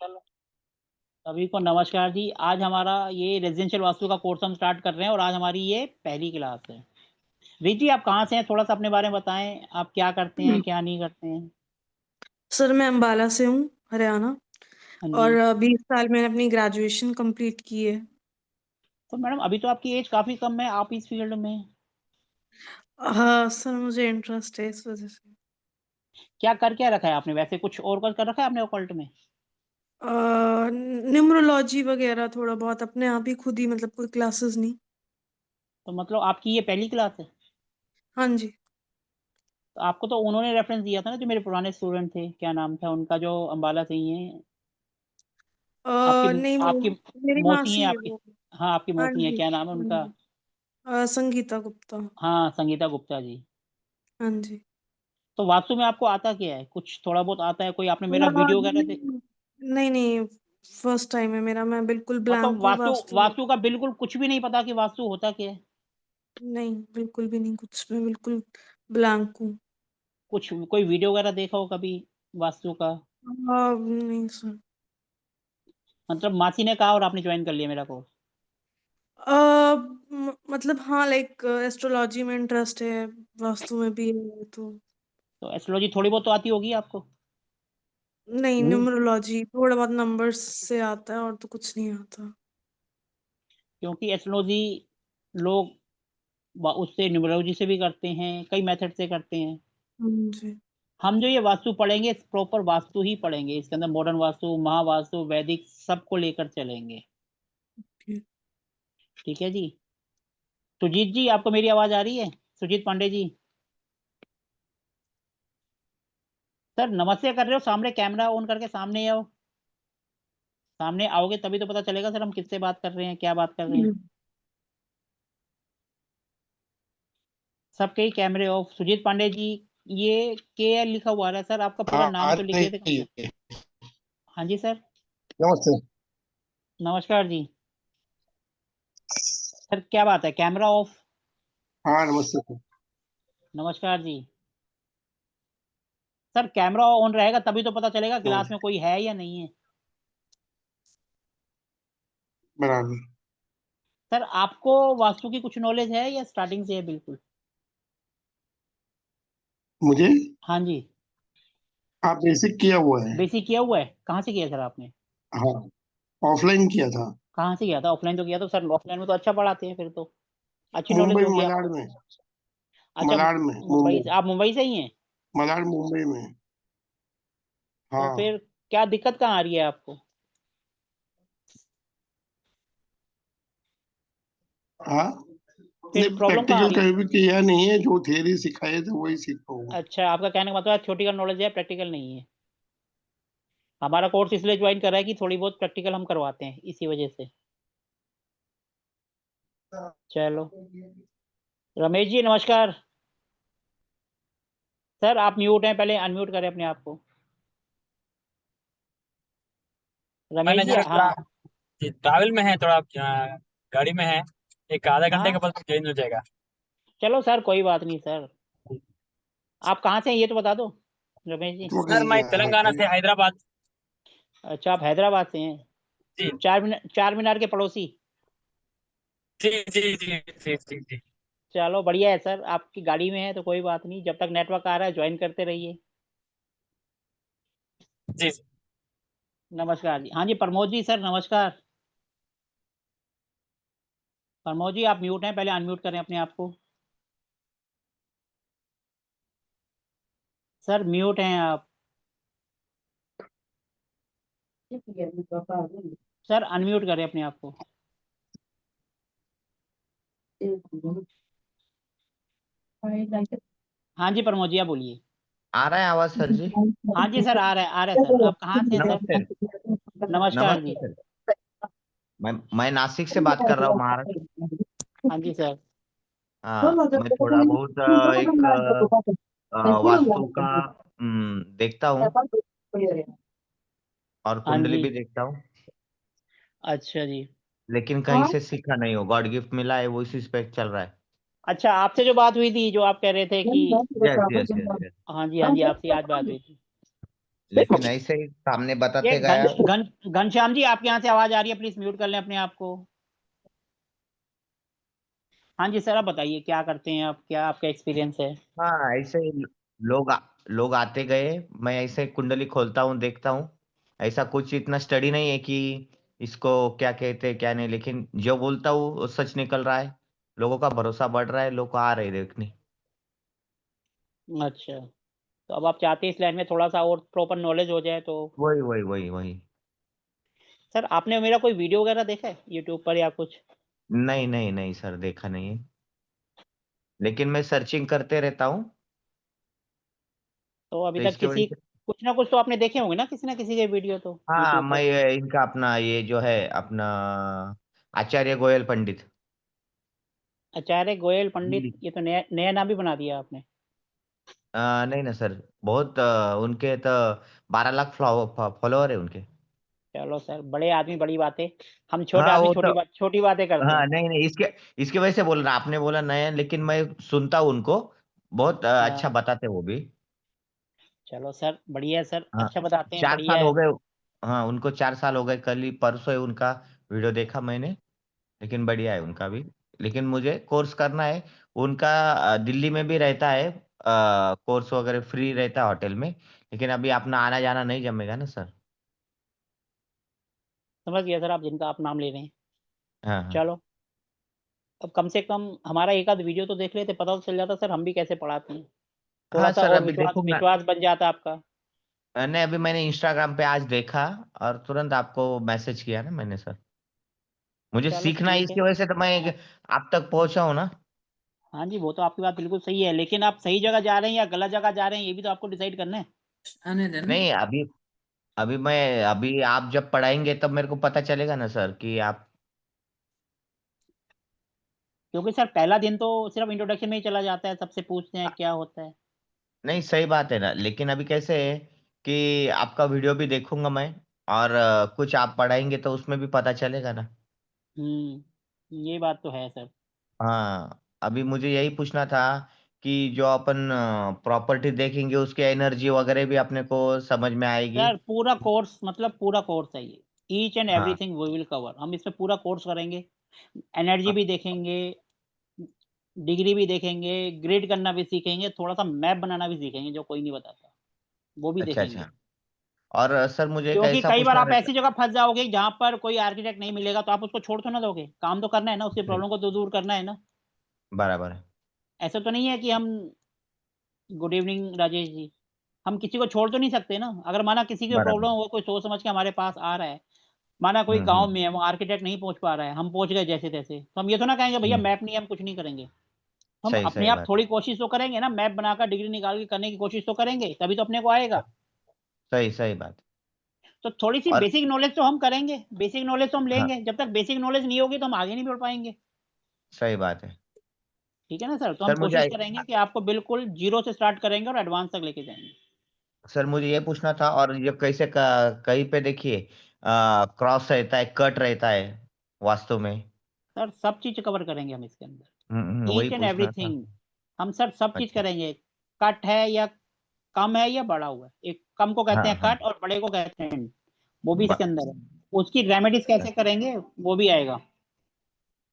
चलो, सभी को नमस्कार जी। आज हमारा ये रेजिडेंशियल वास्तु का कोर्स हम स्टार्ट कर रहे हैं और आज हमारी ये पहली क्लास है। रीत जी, आप कहाँ से हैं? थोड़ा सा अपने बारे में बताएं, आप क्या करते हैं, क्या नहीं करते हैं? सर मैं अम्बाला से हूँ, हरियाणा। हाँ जी। और 20 साल मैंने अपनी ग्रेजुएशन कंप्लीट की है। तो मैडम, अभी तो आपकी एज काफ़ी कम है, आप इस फील्ड में हाँ सर, मुझे इंटरेस्ट है इस वजह से। क्या कर क्या रखा है आपने? वैसे कुछ और कर रखा है आपने ओकल्ट में? न्यूमरोलॉजी वगैरह थोड़ा बहुत अपने आप ही, खुद ही, मतलब कोई क्लासेस नहीं। तो मतलब आपकी ये पहली क्लास है? हाँ जी। तो आपको तो उन्होंने रेफरेंस दिया था ना, जो मेरे पुराने स्टूडेंट थे, क्या नाम था उनका, जो अम्बाला से ही हैं? आपकी नहीं, वो आपकी मेरी मौसी हैं मासी है आपकी? वो। हाँ, आपकी हाँ मौसी हैं, जी, क्या नाम है हाँ उनका? जी। संगीता गुप्ता। हाँ, संगीता गुप्ता जी। हाँ जी। तो वास्तु में आपको आता क्या है? कुछ थोड़ा बहुत आता है? कोई आपने मेरा वीडियो वगैरह नहीं नहीं, फर्स्ट टाइम है मेरा, मैं बिल्कुल मतलब ब्लैंक हूँ वास्तु वास्तु में। वास्तु का बिल्कुल कुछ भी नहीं पता कि वास्तु होता क्या है? नहीं, बिल्कुल भी नहीं, कुछ मैं बिल्कुल ब्लैंक हूँ। कुछ कोई वीडियो वगैरह देखा हो कभी वास्तु का? नहीं सर। मतलब मासी ने कहा और आपने जॉइन कर लिया मेरा कोर्स? मतलब हाँ, लाइक एस्ट्रोलॉजी में इंटरेस्ट है, वास्तु में भी है तो। तो एस्ट्रोलॉजी थोड़ी बहुत तो आती होगी आपको? नहीं, न्यूमरोलॉजी थोड़ा बहुत नंबर्स से आता है और तो कुछ नहीं आता। क्योंकि एस्ट्रोलॉजी लोग उससे न्यूमरोलॉजी से भी करते हैं, कई मेथड से करते हैं। हाँ जी। हम जो ये वास्तु पढ़ेंगे, प्रॉपर वास्तु ही पढ़ेंगे। इसके अंदर मॉडर्न वास्तु, महावास्तु, वैदिक सबको लेकर चलेंगे। ठीक। ठीक है जी। सुजीत जी, आपको मेरी आवाज आ रही है? सुजीत पांडे जी। सर नमस्ते कर रहे हो? सामने कैमरा ऑन करके सामने आओ। सामने आओगे तभी तो पता चलेगा सर हम किससे बात कर रहे हैं, क्या बात कर रहे हैं। सबके ही कैमरे ऑफ। सुजीत पांडे जी, ये के लिखा हुआ आ रहा है सर, आपका पूरा नाम आ तो लिख रही देते कम से। है। हाँ जी सर। नमस्ते। नमस्कार जी। सर क्या बात है, कैमरा ऑफ? हाँ नमस्ते। नमस्कार जी। सर कैमरा ऑन रहेगा तभी तो पता चलेगा क्लास में कोई है या नहीं है। बराबर। सर आपको वास्तु की कुछ नॉलेज है या स्टार्टिंग से है बिल्कुल? मुझे हाँ जी। आप बेसिक किया हुआ है। बेसिक किया हुआ है? कहाँ से किया सर आपने? हाँ, ऑफलाइन किया था। कहाँ से किया था? ऑफलाइन तो किया, तो सर ऑफलाइन में तो अच्छा पढ़ाते हैं फिर तो। अच्छी नॉलेज मुंबई होगी मलाड आपको। में। अच्छा, मलाड में मुंबई से? मुंबई। आप मुंबई से ही हैं? मलाड मुंबई में। तो हाँ। फिर क्या दिक्कत कहाँ आ रही है आपको? हाँ, फिर नहीं प्रॉब्लम कहाँ आ प्रैक्टिकल रही है? कभी किया नहीं है, जो थियरी सिखाए थे वही सीखा हूँ। अच्छा, आपका कहने का मतलब है थ्योरेटिकल नॉलेज है, प्रैक्टिकल नहीं है। हमारा कोर्स इसलिए ज्वाइन कर रहा है कि थोड़ी बहुत प्रैक्टिकल हम करवाते हैं, इसी वजह से। चलो, रमेश जी नमस्कार। सर आप म्यूट हैं, पहले अनम्यूट करें अपने आप को। रमेश जी, मैनेजर हाँ। ट्रैवल में है, थोड़ा गाड़ी में है। एक आधा घंटे हाँ, के बाद चेंज हो जाएगा। चलो सर कोई बात नहीं सर। आप कहाँ से हैं ये तो बता दो रमेश जी। वो सर मैं कहीं तेलंगाना से हैदराबाद। अच्छा, आप हैदराबाद से हैं? जी चार मीनार के पड़ोसी। जी जी जी जी जी जी चलो बढ़िया है सर, आपकी गाड़ी में है तो कोई बात नहीं, जब तक नेटवर्क आ रहा है ज्वाइन करते रहिए। जी। नमस्कार जी। हाँ जी, प्रमोद जी सर नमस्कार। प्रमोद जी आप म्यूट हैं, पहले अनम्यूट करें अपने आप को। सर म्यूट हैं आप। सर अनम्यूट करें अपने आप को। हाँ जी प्रमोद जी, आप बोलिए। आ रहा है आवाज सर जी? हाँ जी सर, आ रहा है सर। आप कहाँ से हैं सर? नमस्ते। नमस्कार नमस्ते जी। सर। मैं नासिक से बात कर रहा हूँ, महाराष्ट्र। हाँ जी सर। हाँ, मैं थोड़ा बहुत एक वास्तु का देखता हूँ, और हाँ कुंडली जी। भी देखता हूँ, अच्छा जी। लेकिन कहीं से सीखा नहीं हो। गॉड गिफ्ट मिला है, वो इसी पे चल रहा है। अच्छा, आपसे जो बात हुई थी, जो आप कह रहे थे कि यस यस यस यस। हाँ जी, हाँ जी, आपसे आज बात हुई थी। लेकिन ऐसे ही सामने ये बताते गया। घनश्याम जी, आपके यहाँ से आवाज आ रही है, प्लीज म्यूट कर लें अपने आप को। हाँ जी सर, आप बताइए क्या करते हैं आप, क्या आपका एक्सपीरियंस है? हाँ, ऐसे ही लोग आते गए, मैं ऐसे कुंडली खोलता हूँ, देखता हूँ। ऐसा कुछ इतना स्टडी नहीं है कि इसको क्या कहते हैं क्या नहीं, लेकिन जो बोलता हूँ वो सच निकल रहा है। लोगों का भरोसा बढ़ रहा है, लोग आ रहे देखने। अच्छा, तो अब आप चाहते हैं इस लाइन में थोड़ा सा और प्रॉपर नॉलेज हो जाए तो? वही वही वही वही। सर, आपने मेरा कोई वीडियो वगैरह देखा है यूट्यूब पर या कुछ? नहीं नहीं नहीं सर, देखा नहीं है, लेकिन मैं सर्चिंग करते रहता हूँ। तो अभी तो तक इसकी वजह किसी से कुछ ना कुछ तो आपने देखे होंगे ना, किसी ना किसी के वीडियो तो हाँ, यूट्यूब मैं पर। इनका अपना ये जो है अपना आचार्य गोयल पंडित। आचार्य गोयल पंडित, दिल्ली। ये तो नया नया नाम भी बना दिया आपने। नहीं ना सर, बहुत उनके तो 12 लाख फॉलोअर है उनके। चलो सर, बड़े आदमी बड़ी बातें। हम छोटे हाँ आदमी वो तो, छोटी बातें करते हाँ हैं। नहीं नहीं, इसके वजह से बोल रहा, आपने बोला नया, लेकिन मैं सुनता हूँ उनको, बहुत अच्छा हाँ, बताते वो भी। चलो सर, बढ़िया है सर, हाँ, अच्छा बताते हैं, 4 साल बढ़िया हो है। गए। हाँ, उनको 4 साल हो गए, कल ही परसों ही उनका वीडियो देखा मैंने। लेकिन बढ़िया है उनका भी। लेकिन मुझे कोर्स करना है उनका। दिल्ली में भी रहता है, कोर्स वगैरह फ्री रहता है होटल में। लेकिन अभी अपना आना जाना नहीं जमेगा ना सर। समझ गया सर, आप जिनका आप नाम ले रहे हैं। हाँ हाँ। चलो, अब कम से कम हमारा एक आध वीडियो तो देख लेते, पता तो चल जाता सर हम भी कैसे पढ़ाते हैं। थोड़ा हाँ सा सर, और अभी विश्वास देखूंगा। विश्वास बन जाता आपका। नहीं, अभी मैंने इंस्टाग्राम पे आज देखा और तुरंत आपको मैसेज किया ना मैंने सर। मुझे चलो सीखना है, ठीक है। इसकी वजह से तो मैं आप तक पहुंचा हूँ ना। हाँ जी, वो तो आपकी बात बिल्कुल सही है, लेकिन आप सही जगह जा रहे हैं या गलत जगह जा रहे हैं, ये भी तो आपको डिसाइड करना है। आने देना। नहीं, अभी आप जब पढ़ाएंगे तब मेरे को पता चलेगा ना सर कि आप। क्योंकि सर पहला दिन तो सिर्फ इंट्रोडक्शन में ही चला जाता है, सबसे पूछते हैं क्या होता है। नहीं, सही बात है ना, लेकिन अभी कैसे है कि आपका वीडियो भी देखूंगा मैं, और कुछ आप पढ़ाएंगे तो उसमें भी पता चलेगा ना। ये बात तो है सर। हाँ, अभी मुझे यही पूछना था कि जो अपन प्रॉपर्टी देखेंगे उसकी एनर्जी वगैरह भी अपने को समझ में आएगी। सर पूरा कोर्स, मतलब पूरा कोर्स है ये। ईच एंड हाँ एवरीथिंग वी विल कवर, हम इसमें पूरा कोर्स करेंगे। एनर्जी हाँ। भी देखेंगे, डिग्री भी देखेंगे, ग्रेड करना भी सीखेंगे, थोड़ा सा मैप बनाना भी सीखेंगे जो कोई नहीं बताता, वो भी अच्छा देखेंगे। अच्छा। और सर मुझे एक क्योंकि ऐसा कई बार पूछना आप रहता। ऐसी जगह फंस जाओगे जहां पर कोई आर्किटेक्ट नहीं मिलेगा, तो आप उसको छोड़ तो ना दोगे, काम तो करना है ना, उसकी जी, प्रॉब्लम को तो दूर करना है ना। बराबर है। ऐसा तो नहीं है कि हम, गुड इवनिंग राजेश जी, हम किसी को छोड़ तो नहीं सकते ना। अगर माना किसी की बराबर। प्रॉब्लम हो, कोई सोच समझ के हमारे पास आ रहा है, माना कोई गांव हम्म। में है, वो आर्किटेक्ट नहीं पहुंच पा रहा है, हम पहुंच गए जैसे तैसे, तो हम ये तो ना कहेंगे भैया हम्म, मैप नहीं है, हम कुछ नहीं करेंगे। तो हम सही अपने सही आप बात। थोड़ी कोशिश तो करेंगे ना, मैप बनाकर डिग्री निकाल के करने की कोशिश तो करेंगे, तभी तो अपने को आएगा। सही सही बात। तो थोड़ी सी और बेसिक नॉलेज तो हम करेंगे, बेसिक नॉलेज तो हम हाँ, लेंगे, जब तक बेसिक नॉलेज नहीं होगी तो हम आगे नहीं बढ़ पाएंगे। सही बात है। ठीक है ना सर, तो हम सर कोशिश मुझे करेंगे कि आपको बिल्कुल जीरो से स्टार्ट करेंगे और एडवांस तक लेके जाएंगे। सर मुझे ये पूछना था, और ये कैसे कहीं पे देखिए क्रॉस रहता है, कट रहता है वास्तव में। सर सब चीज कवर करेंगे हम इसके अंदर, वही ईच एंड पूछना था। एवरीथिंग। हम सर सब चीज अच्छा। करेंगे। कट है या कम है या बढ़ा हुआ है, एक कम को कहते हाँ हैं हाँ। कट और बड़े को कहते हैं end, वो भी इसके ब- अंदर है। उसकी रेमेडीज कैसे करेंगे वो भी आएगा।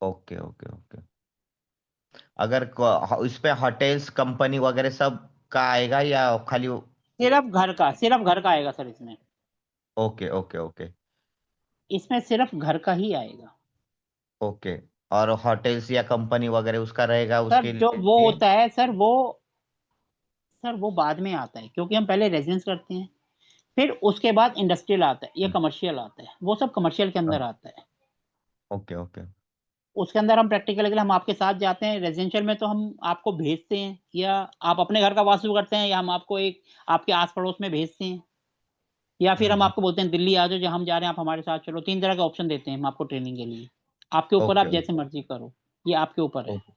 Okay okay okay. अगर इस पे होटल्स कंपनी वगैरह सब का आएगा या खाली? सिर्फ घर का आएगा सर इसमें। ओके ओके ओके इसमें सिर्फ घर का ही आएगा। ओके। और होटल्स या कंपनी वगैरह उसका रहेगा सर उसके जो वो लिए? होता है सर, वो बाद में आता है, क्योंकि हम पहले रेजिडेंस करते हैं, फिर उसके बाद इंडस्ट्रियल आता है या कमर्शियल आता है, वो सब कमर्शियल के अंदर आता है। Okay okay. उसके अंदर हम प्रैक्टिकल के लिए हम आपके साथ जाते हैं, रेजिडेंशियल में तो हम आपको भेजते हैं, या आप अपने घर का वास्तु करते हैं, या हम आपको एक आपके आस पड़ोस में भेजते हैं, या फिर हम आपको बोलते हैं दिल्ली आ जाओ, जहाँ हम जा रहे हैं आप हमारे साथ चलो। 3 तरह के ऑप्शन देते हैं हम आपको ट्रेनिंग के लिए। आपके ऊपर, ओके आप जैसे मर्जी करो, ये आपके ऊपर है ओके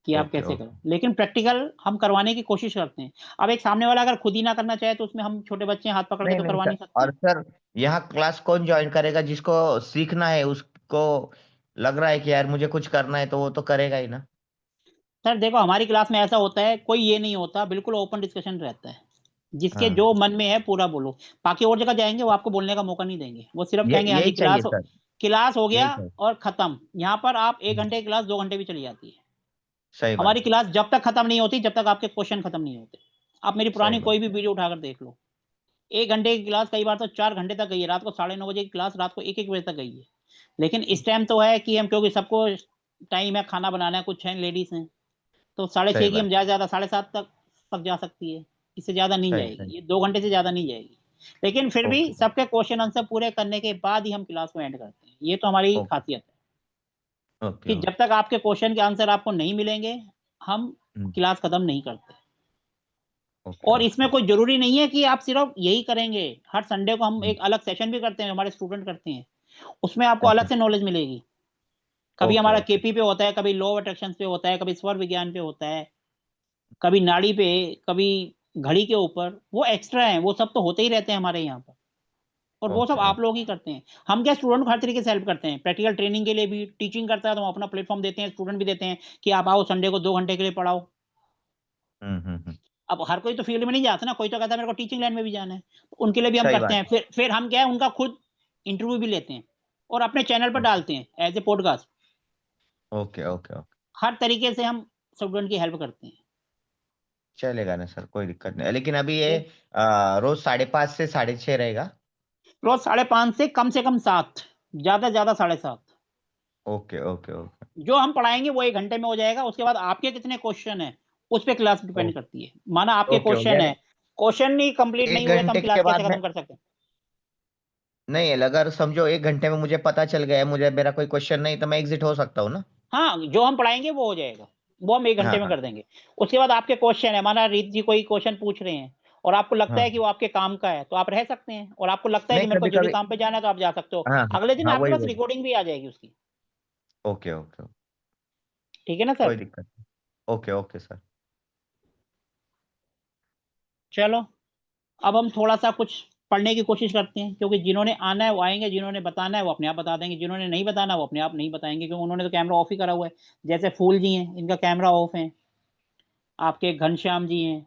कि आप ओके कैसे ओके। करो, लेकिन प्रैक्टिकल हम करवाने की कोशिश करते हैं। अब एक सामने वाला अगर खुद ही ना करना चाहे, तो उसमें हम छोटे बच्चे हाथ पकड़ के नहीं तो नहीं करवा सर, नहीं सकते। और सर यहाँ क्लास कौन ज्वाइन करेगा? जिसको सीखना है, उसको लग रहा है कि यार मुझे कुछ करना है, तो वो तो करेगा ही ना। सर देखो, हमारी क्लास में ऐसा होता है, कोई ये नहीं होता, बिल्कुल ओपन डिस्कशन रहता है। जिसके हाँ जो मन में है पूरा बोलो। बाकी और जगह जाएंगे वो आपको बोलने का मौका नहीं देंगे, वो सिर्फ कहेंगे हाँ जी यही चाहिए सर, क्लास हो गया यही चाहिए। और खत्म। यहाँ पर आप 1 घंटे की क्लास 2 घंटे भी चली जाती है। सही हमारी बात, क्लास जब तक खत्म नहीं होती, जब तक आपके क्वेश्चन खत्म नहीं होते। आप मेरी सही पुरानी बात। कोई भी वीडियो उठाकर देख लो, 1 घंटे की क्लास कई बार तो 4 घंटे तक गई है। रात को 9:30 बजे की क्लास रात को 1-1 बजे तक गई है। लेकिन इस टाइम तो है कि हम, क्योंकि सबको टाइम है, खाना बनाना है, कुछ है लेडीज हैं, तो 6:30 सही की हम बात, ज़्यादा 7:30 तक जा सकती है। इससे ज़्यादा नहीं सही जाएगी, सही। ये 2 घंटे से ज़्यादा नहीं जाएगी। लेकिन फिर भी ओके सबके क्वेश्चन आंसर पूरे करने के बाद ही हम क्लास को एंड करते हैं। ये तो हमारी ओके खासियत है ओके कि जब तक आपके क्वेश्चन के आंसर आपको नहीं मिलेंगे, हम क्लास खत्म नहीं करते। ओके और ओके इसमें कोई जरूरी नहीं है कि आप सिर्फ यही करेंगे। हर संडे को हम एक अलग सेशन भी करते हैं, हमारे स्टूडेंट करते हैं, उसमें आपको ओके अलग से नॉलेज मिलेगी। कभी ओके हमारा ओके केपी पे होता है, कभी लॉ ऑफ अट्रैक्शन पे होता है, कभी स्वर विज्ञान पे होता है, कभी नाड़ी पे, कभी घड़ी के ऊपर। वो एक्स्ट्रा है, वो सब तो होते ही रहते हैं हमारे यहाँ पर, और वो सब ओके आप ओके लोग ही करते हैं। हम क्या स्टूडेंट को हर तरीके से हेल्प करते हैं, प्रैक्टिकल ट्रेनिंग के लिए भी, टीचिंग करता है तो हम अपना प्लेटफॉर्म देते हैं, स्टूडेंट भी देते हैं कि आप आओ संडे को 2 घंटे के लिए पढ़ाओ। हम्म। अब हर कोई तो फील्ड में नहीं जाता ना, कोई तो कहता है मेरे को टीचिंग लाइन में भी जाना है, तो उनके लिए भी हम सही करते बात हैं। फिर हम क्या है, उनका खुद इंटरव्यू भी लेते हैं और अपने चैनल पर है। डालते हैं as a podcast. Okay okay okay, हर तरीके से हम स्टूडेंट की हेल्प करते हैं। चलेगा ना सर, कोई दिक्कत नहीं। लेकिन अभी ये ठीक। रोज 5:30 से 6:30 रहेगा। रोज 5:30 से कम 7, ज्यादा से ज्यादा 7:30। ओके ओके ओके जो हम पढ़ाएंगे वो 1 घंटे में हो जाएगा। उसके बाद आपके कितने क्वेश्चन है उस पे क्लास डिपेंड करती है। माना आपके ओके ओके, क्वेश्चन यानी है, क्वेश्चन नहीं कंप्लीट नहीं एक हुए तो हम घंटे के क्लास कैसे बाद में, खत्म कर सकते हैं? नहीं अगर समझो 1 घंटे में मुझे पता चल गया है, मुझे मेरा कोई क्वेश्चन नहीं, तो मैं एग्जिट हो सकता हूँ ना? हाँ, जो हम पढ़ाएंगे वो हो जाएगा, वो हम 1 हाँ घंटे में हाँ कर देंगे। उसके बाद आपके क्वेश्चन है, माना रीत जी कोई क्वेश्चन पूछ रहे हैं और आपको लगता हाँ। है कि वो आपके काम का है, तो आप रह सकते हैं। और आपको लगता है नहीं कि मेरे को कभी जरूरी कभी, काम पे जाना है, तो आप जा सकते हो। हाँ हाँ अगले दिन हाँ, आपके वही पास वही। रिकॉर्डिंग भी आ जाएगी उसकी। ओके ओके, ठीक है ना कोई सर? दिक्कत नहीं। Okay okay sir. चलो, अब हम थोड़ा सा कुछ पढ़ने की कोशिश करते हैं, क्योंकि जिन्होंने आना है वो आएंगे, जिन्होंने बताना है वो अपने आप बता देंगे, जिन्होंने नहीं बताना वो अपने आप नहीं बताएंगे, क्योंकि उन्होंने तो कैमरा ऑफ ही करा हुआ है। जैसे फूल जी हैं, इनका कैमरा ऑफ है। आपके घनश्याम जी हैं।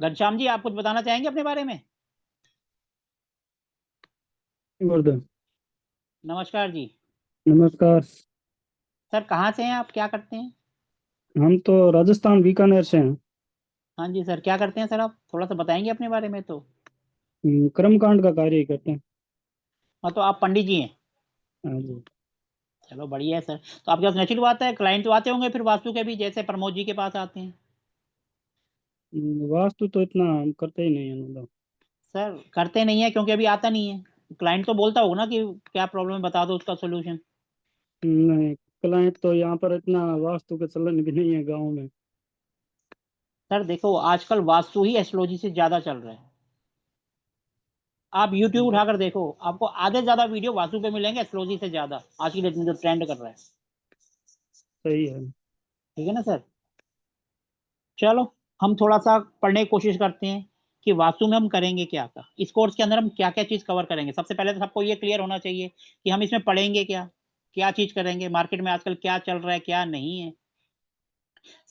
घनश्याम जी, आप कुछ बताना चाहेंगे अपने बारे में? वर्धन। नमस्कार जी। नमस्कार। सर कहाँ से हैं आप, क्या करते हैं? हम तो राजस्थान बीकानेर से हैं। हाँ जी सर, क्या करते हैं सर आप, थोड़ा सा बताएंगे अपने बारे में तो? कर्मकांड का कार्य करते हैं। हाँ, तो आप पंडित जी हैं। हाँ जी। चलो बढ़िया है सर। तो आपके पास नेचुरल बात है, क्लाइंट तो आते होंगे फिर वास्तु के भी, जैसे प्रमोद जी के पास आते हैं? वास्तु तो इतना हम करते ही नहीं है, मतलब। सर करते नहीं है क्योंकि अभी आता नहीं है। क्लाइंट तो बोलता होगा ना कि क्या प्रॉब्लम है, बता दो उसका सोल्यूशन। नहीं, क्लाइंट तो यहाँ पर इतना वास्तु का चलन भी नहीं है गांव में। सर देखो, आजकल वास्तु ही एस्ट्रोलॉजी से ज्यादा चल रहा है। आप यूट्यूब उठाकर देखो, आपको आधे से ज्यादा वीडियो वास्तु पे मिलेंगे एस्ट्रोलॉजी से ज्यादा, आज की डेट में जो ट्रेंड कर रहा है। सही है। ठीक है ना सर? चलो, हम थोड़ा सा पढ़ने की कोशिश करते हैं कि वास्तु में हम करेंगे क्या क्या, इस कोर्स के अंदर हम क्या क्या चीज कवर करेंगे। सबसे पहले तो सबको ये क्लियर होना चाहिए कि हम इसमें पढ़ेंगे क्या, क्या चीज करेंगे, मार्केट में आजकल क्या चल रहा है क्या नहीं है।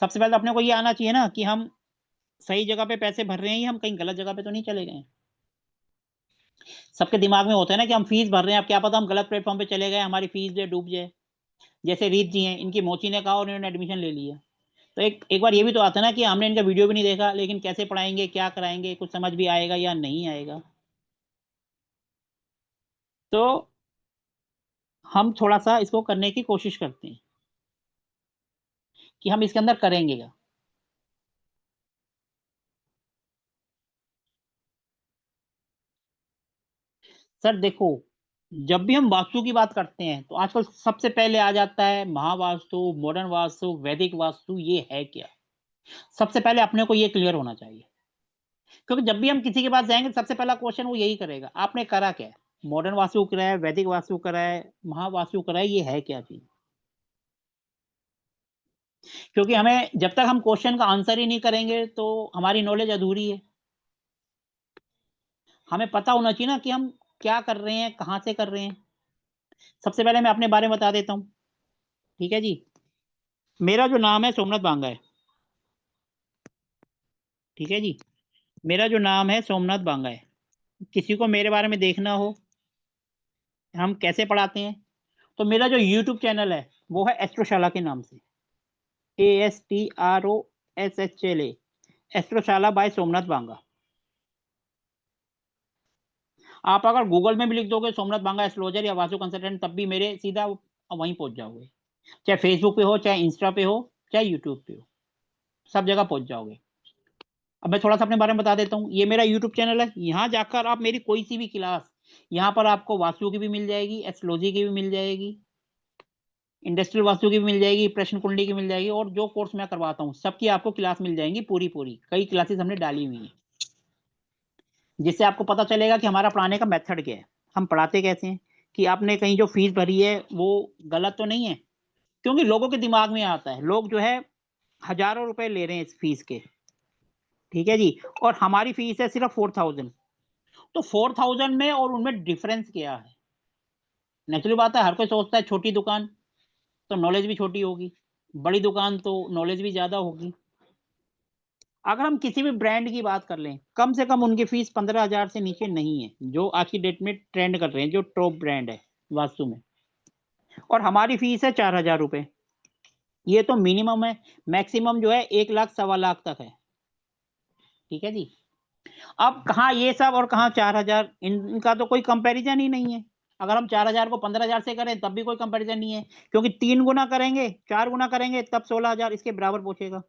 सबसे पहले तो अपने को ये आना चाहिए ना कि हम सही जगह पे पैसे भर रहे हैं या हम कहीं गलत जगह पे तो नहीं चले गए। सबके दिमाग में होता है ना कि हम फीस भर रहे हैं, अब क्या पता हम गलत प्लेटफॉर्म पे चले गए, हमारी फीस जो डूब जाए। जैसे रीत जी हैं, इनकी मोची ने कहा और इन्होंने एडमिशन ले लिया। तो एक एक बार ये भी तो आता है ना कि हमने इनका वीडियो भी नहीं देखा, लेकिन कैसे पढ़ाएंगे, क्या कराएंगे, कुछ समझ भी आएगा या नहीं आएगा। तो हम थोड़ा सा इसको करने की कोशिश करते हैं कि हम इसके अंदर करेंगे क्या। सर देखो, जब भी हम वास्तु की बात करते हैं तो आजकल सबसे पहले आ जाता है महावास्तु, मॉडर्न वास्तु, वैदिक वास्तु, ये है क्या। सबसे पहले अपने को ये क्लियर होना चाहिए, क्योंकि जब भी हम किसी के पास जाएंगे सबसे पहला क्वेश्चन वो यही करेगा, आपने करा क्या है, मॉडर्न वास्तु करा है, वैदिक वास्तु करा है, महावास्तु करा है, ये है क्या चीज। क्योंकि हमें जब तक हम क्वेश्चन का आंसर ही नहीं करेंगे तो हमारी नॉलेज अधूरी है। हमें पता होना चाहिए ना कि हम क्या कर रहे हैं, कहाँ से कर रहे हैं। सबसे पहले मैं अपने बारे में बता देता हूँ। ठीक है जी, मेरा जो नाम है सोमनाथ बांगा है। ठीक है जी, मेरा जो नाम है सोमनाथ बांगा है। किसी को मेरे बारे में देखना हो, हम कैसे पढ़ाते हैं, तो मेरा जो यूट्यूब चैनल है वो है एस्ट्रोशाला के नाम से, ASTROSHLA, एस्ट्रोशाला बाय सोमनाथ बांगा। आप अगर गूगल में भी लिख दोगे सोमनाथ बांगा एस्ट्रोलॉजर या वास्तु कंसल्टेंट, तब भी मेरे सीधा वहीं पहुंच जाओगे। चाहे फेसबुक पे हो, चाहे इंस्टा पे हो, चाहे यूट्यूब पे हो, सब जगह पहुंच जाओगे। अब मैं थोड़ा सा अपने बारे में बता देता हूँ। ये मेरा यूट्यूब चैनल है, यहाँ जाकर आप मेरी कोई सी भी क्लास, यहाँ पर आपको वास्तु की भी मिल जाएगी, एस्ट्रोलॉजी की भी मिल जाएगी, इंडस्ट्रियल वास्तु की भी मिल जाएगी, प्रश्न कुंडली की मिल जाएगी, और जो कोर्स मैं करवाता हूँ सबकी आपको क्लास मिल जाएंगी पूरी। कई क्लासेस हमने डाली हुई हैं, जिससे आपको पता चलेगा कि हमारा पढ़ाने का मेथड क्या है, हम पढ़ाते कैसे हैं, कि आपने कहीं जो फीस भरी है वो गलत तो नहीं है। क्योंकि लोगों के दिमाग में आता है, लोग जो है हजारों रुपए ले रहे हैं इस फीस के, ठीक है जी, और हमारी फीस है सिर्फ 4000। तो 4000 में और उनमें डिफरेंस क्या है? नेचुरल बात है, हर कोई सोचता है छोटी दुकान तो नॉलेज भी छोटी होगी, बड़ी दुकान तो नॉलेज भी ज्यादा होगी। अगर हम किसी भी ब्रांड की बात कर लें, कम से कम उनकी फीस 15,000 से नीचे नहीं है, जो आज की डेट में ट्रेंड कर रहे हैं, जो टॉप ब्रांड है वास्तु में। और हमारी फीस है 4,000 रुपए। ये तो मिनिमम है, मैक्सिमम जो है 1 लाख 1.25 लाख तक है, ठीक है जी। अब कहाँ ये सब और कहाँ 4,000, इनका तो कोई कंपैरिजन ही नहीं है। अगर हम 4,000 को 15,000 से करें तब भी कोई कंपैरिजन नहीं है, क्योंकि 3 गुना करेंगे, 4 गुना करेंगे तब 16,000 इसके बराबर पहुंचेगा।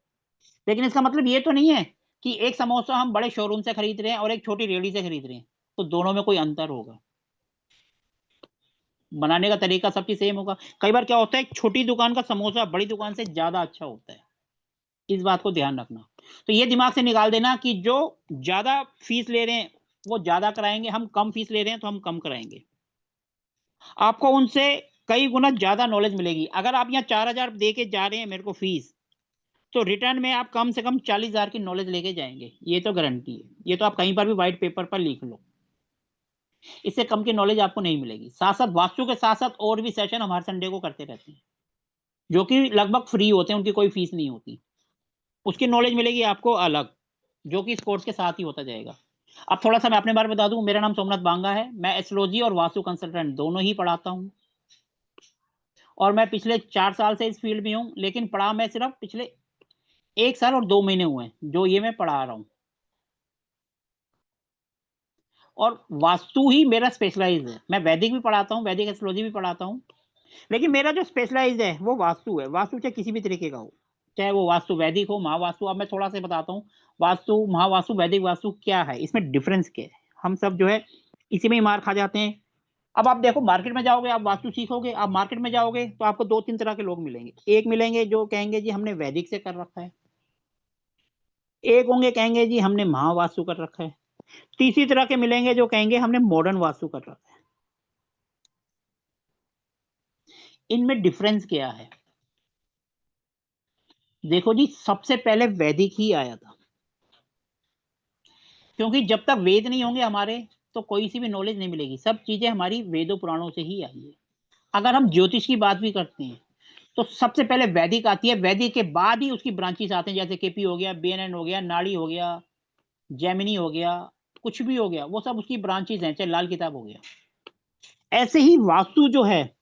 लेकिन इसका मतलब ये तो नहीं है कि एक समोसा हम बड़े शोरूम से खरीद रहे हैं और एक छोटी रेहड़ी से खरीद रहे हैं, तो दोनों में कोई अंतर होगा, बनाने का तरीका सबकी सेम होगा। कई बार क्या होता है, छोटी दुकान का समोसा बड़ी दुकान से ज्यादा अच्छा होता है, इस बात को ध्यान रखना। तो ये दिमाग से निकाल देना कि जो ज्यादा फीस ले रहे हैं वो ज्यादा कराएंगे, हम कम फीस ले रहे हैं तो हम कम कराएंगे। आपको उनसे कई गुना ज्यादा नॉलेज मिलेगी। अगर आप यहाँ 4,000 दे के जा रहे हैं मेरे को फीस, तो रिटर्न में आप कम से कम 40,000 की नॉलेज लेके जाएंगे, ये तो गारंटी है। ये तो आप कहीं पर भी व्हाइट पेपर पर लिख लो, इससे कम की नॉलेज आपको नहीं मिलेगी। साथ साथ वास्तु के साथ साथ और भी सेशन हम हर संडे को करते रहते हैं, जो कि लगभग फ्री होते हैं, उनकी कोई फीस नहीं होती। उसकी नॉलेज मिलेगी आपको अलग, जो कि इस कोर्स के साथ ही होता जाएगा। अब थोड़ा सा मैं अपने बारे में बता दूं, मेरा नाम सोमनाथ बांगा है, मैं एस्ट्रोलॉजी और वास्तु कंसल्टेंट दोनों ही पढ़ाता हूं, और मैं पिछले 4 साल से इस फील्ड में हूं। लेकिन पढ़ा मैं सिर्फ पिछले 1 साल और 2 महीने हुए हैं जो ये मैं पढ़ा रहा हूं, और वास्तु ही मेरा स्पेशलाइज है। मैं वैदिक भी पढ़ाता हूं, वैदिक एस्ट्रोलॉजी भी पढ़ाता हूं, लेकिन मेरा जो स्पेशलाइज है वो वास्तु है। वास्तु चाहे किसी भी तरीके का हो, चाहे वो वास्तु वैदिक हो, महावास्तु। अब मैं थोड़ा सा बताता हूँ वास्तु, महावास्तु, वैदिक वास्तु क्या है, इसमें डिफरेंस क्या है। हम सब जो है इसी में ही मार खा जाते हैं। अब आप देखो, मार्केट में जाओगे, आप वास्तु सीखोगे, आप मार्केट में जाओगे तो आपको 2-3 तरह के लोग मिलेंगे। एक मिलेंगे जो कहेंगे जी हमने वैदिक से कर रखा है, एक होंगे कहेंगे जी हमने महावास्तु कर रखा है, तीसरी तरह के मिलेंगे जो कहेंगे हमने मॉडर्न वास्तु कर रखा है। इनमें डिफरेंस क्या है? देखो जी, सबसे पहले वैदिक ही आया था, क्योंकि जब तक वेद नहीं होंगे हमारे तो कोई सी भी नॉलेज नहीं मिलेगी। सब चीजें हमारी वेदों पुराणों से ही आई है। अगर हम ज्योतिष की बात भी करते हैं तो सबसे पहले वैदिक आती है, वैदिक के बाद ही उसकी ब्रांचेस आते हैं, जैसे केपी हो गया, बीएनएन हो गया, नाड़ी हो गया, जैमिनी हो गया, कुछ भी हो गया, वो सब उसकी ब्रांचेस हैं, चाहे लाल किताब हो गया। ऐसे ही वास्तु जो है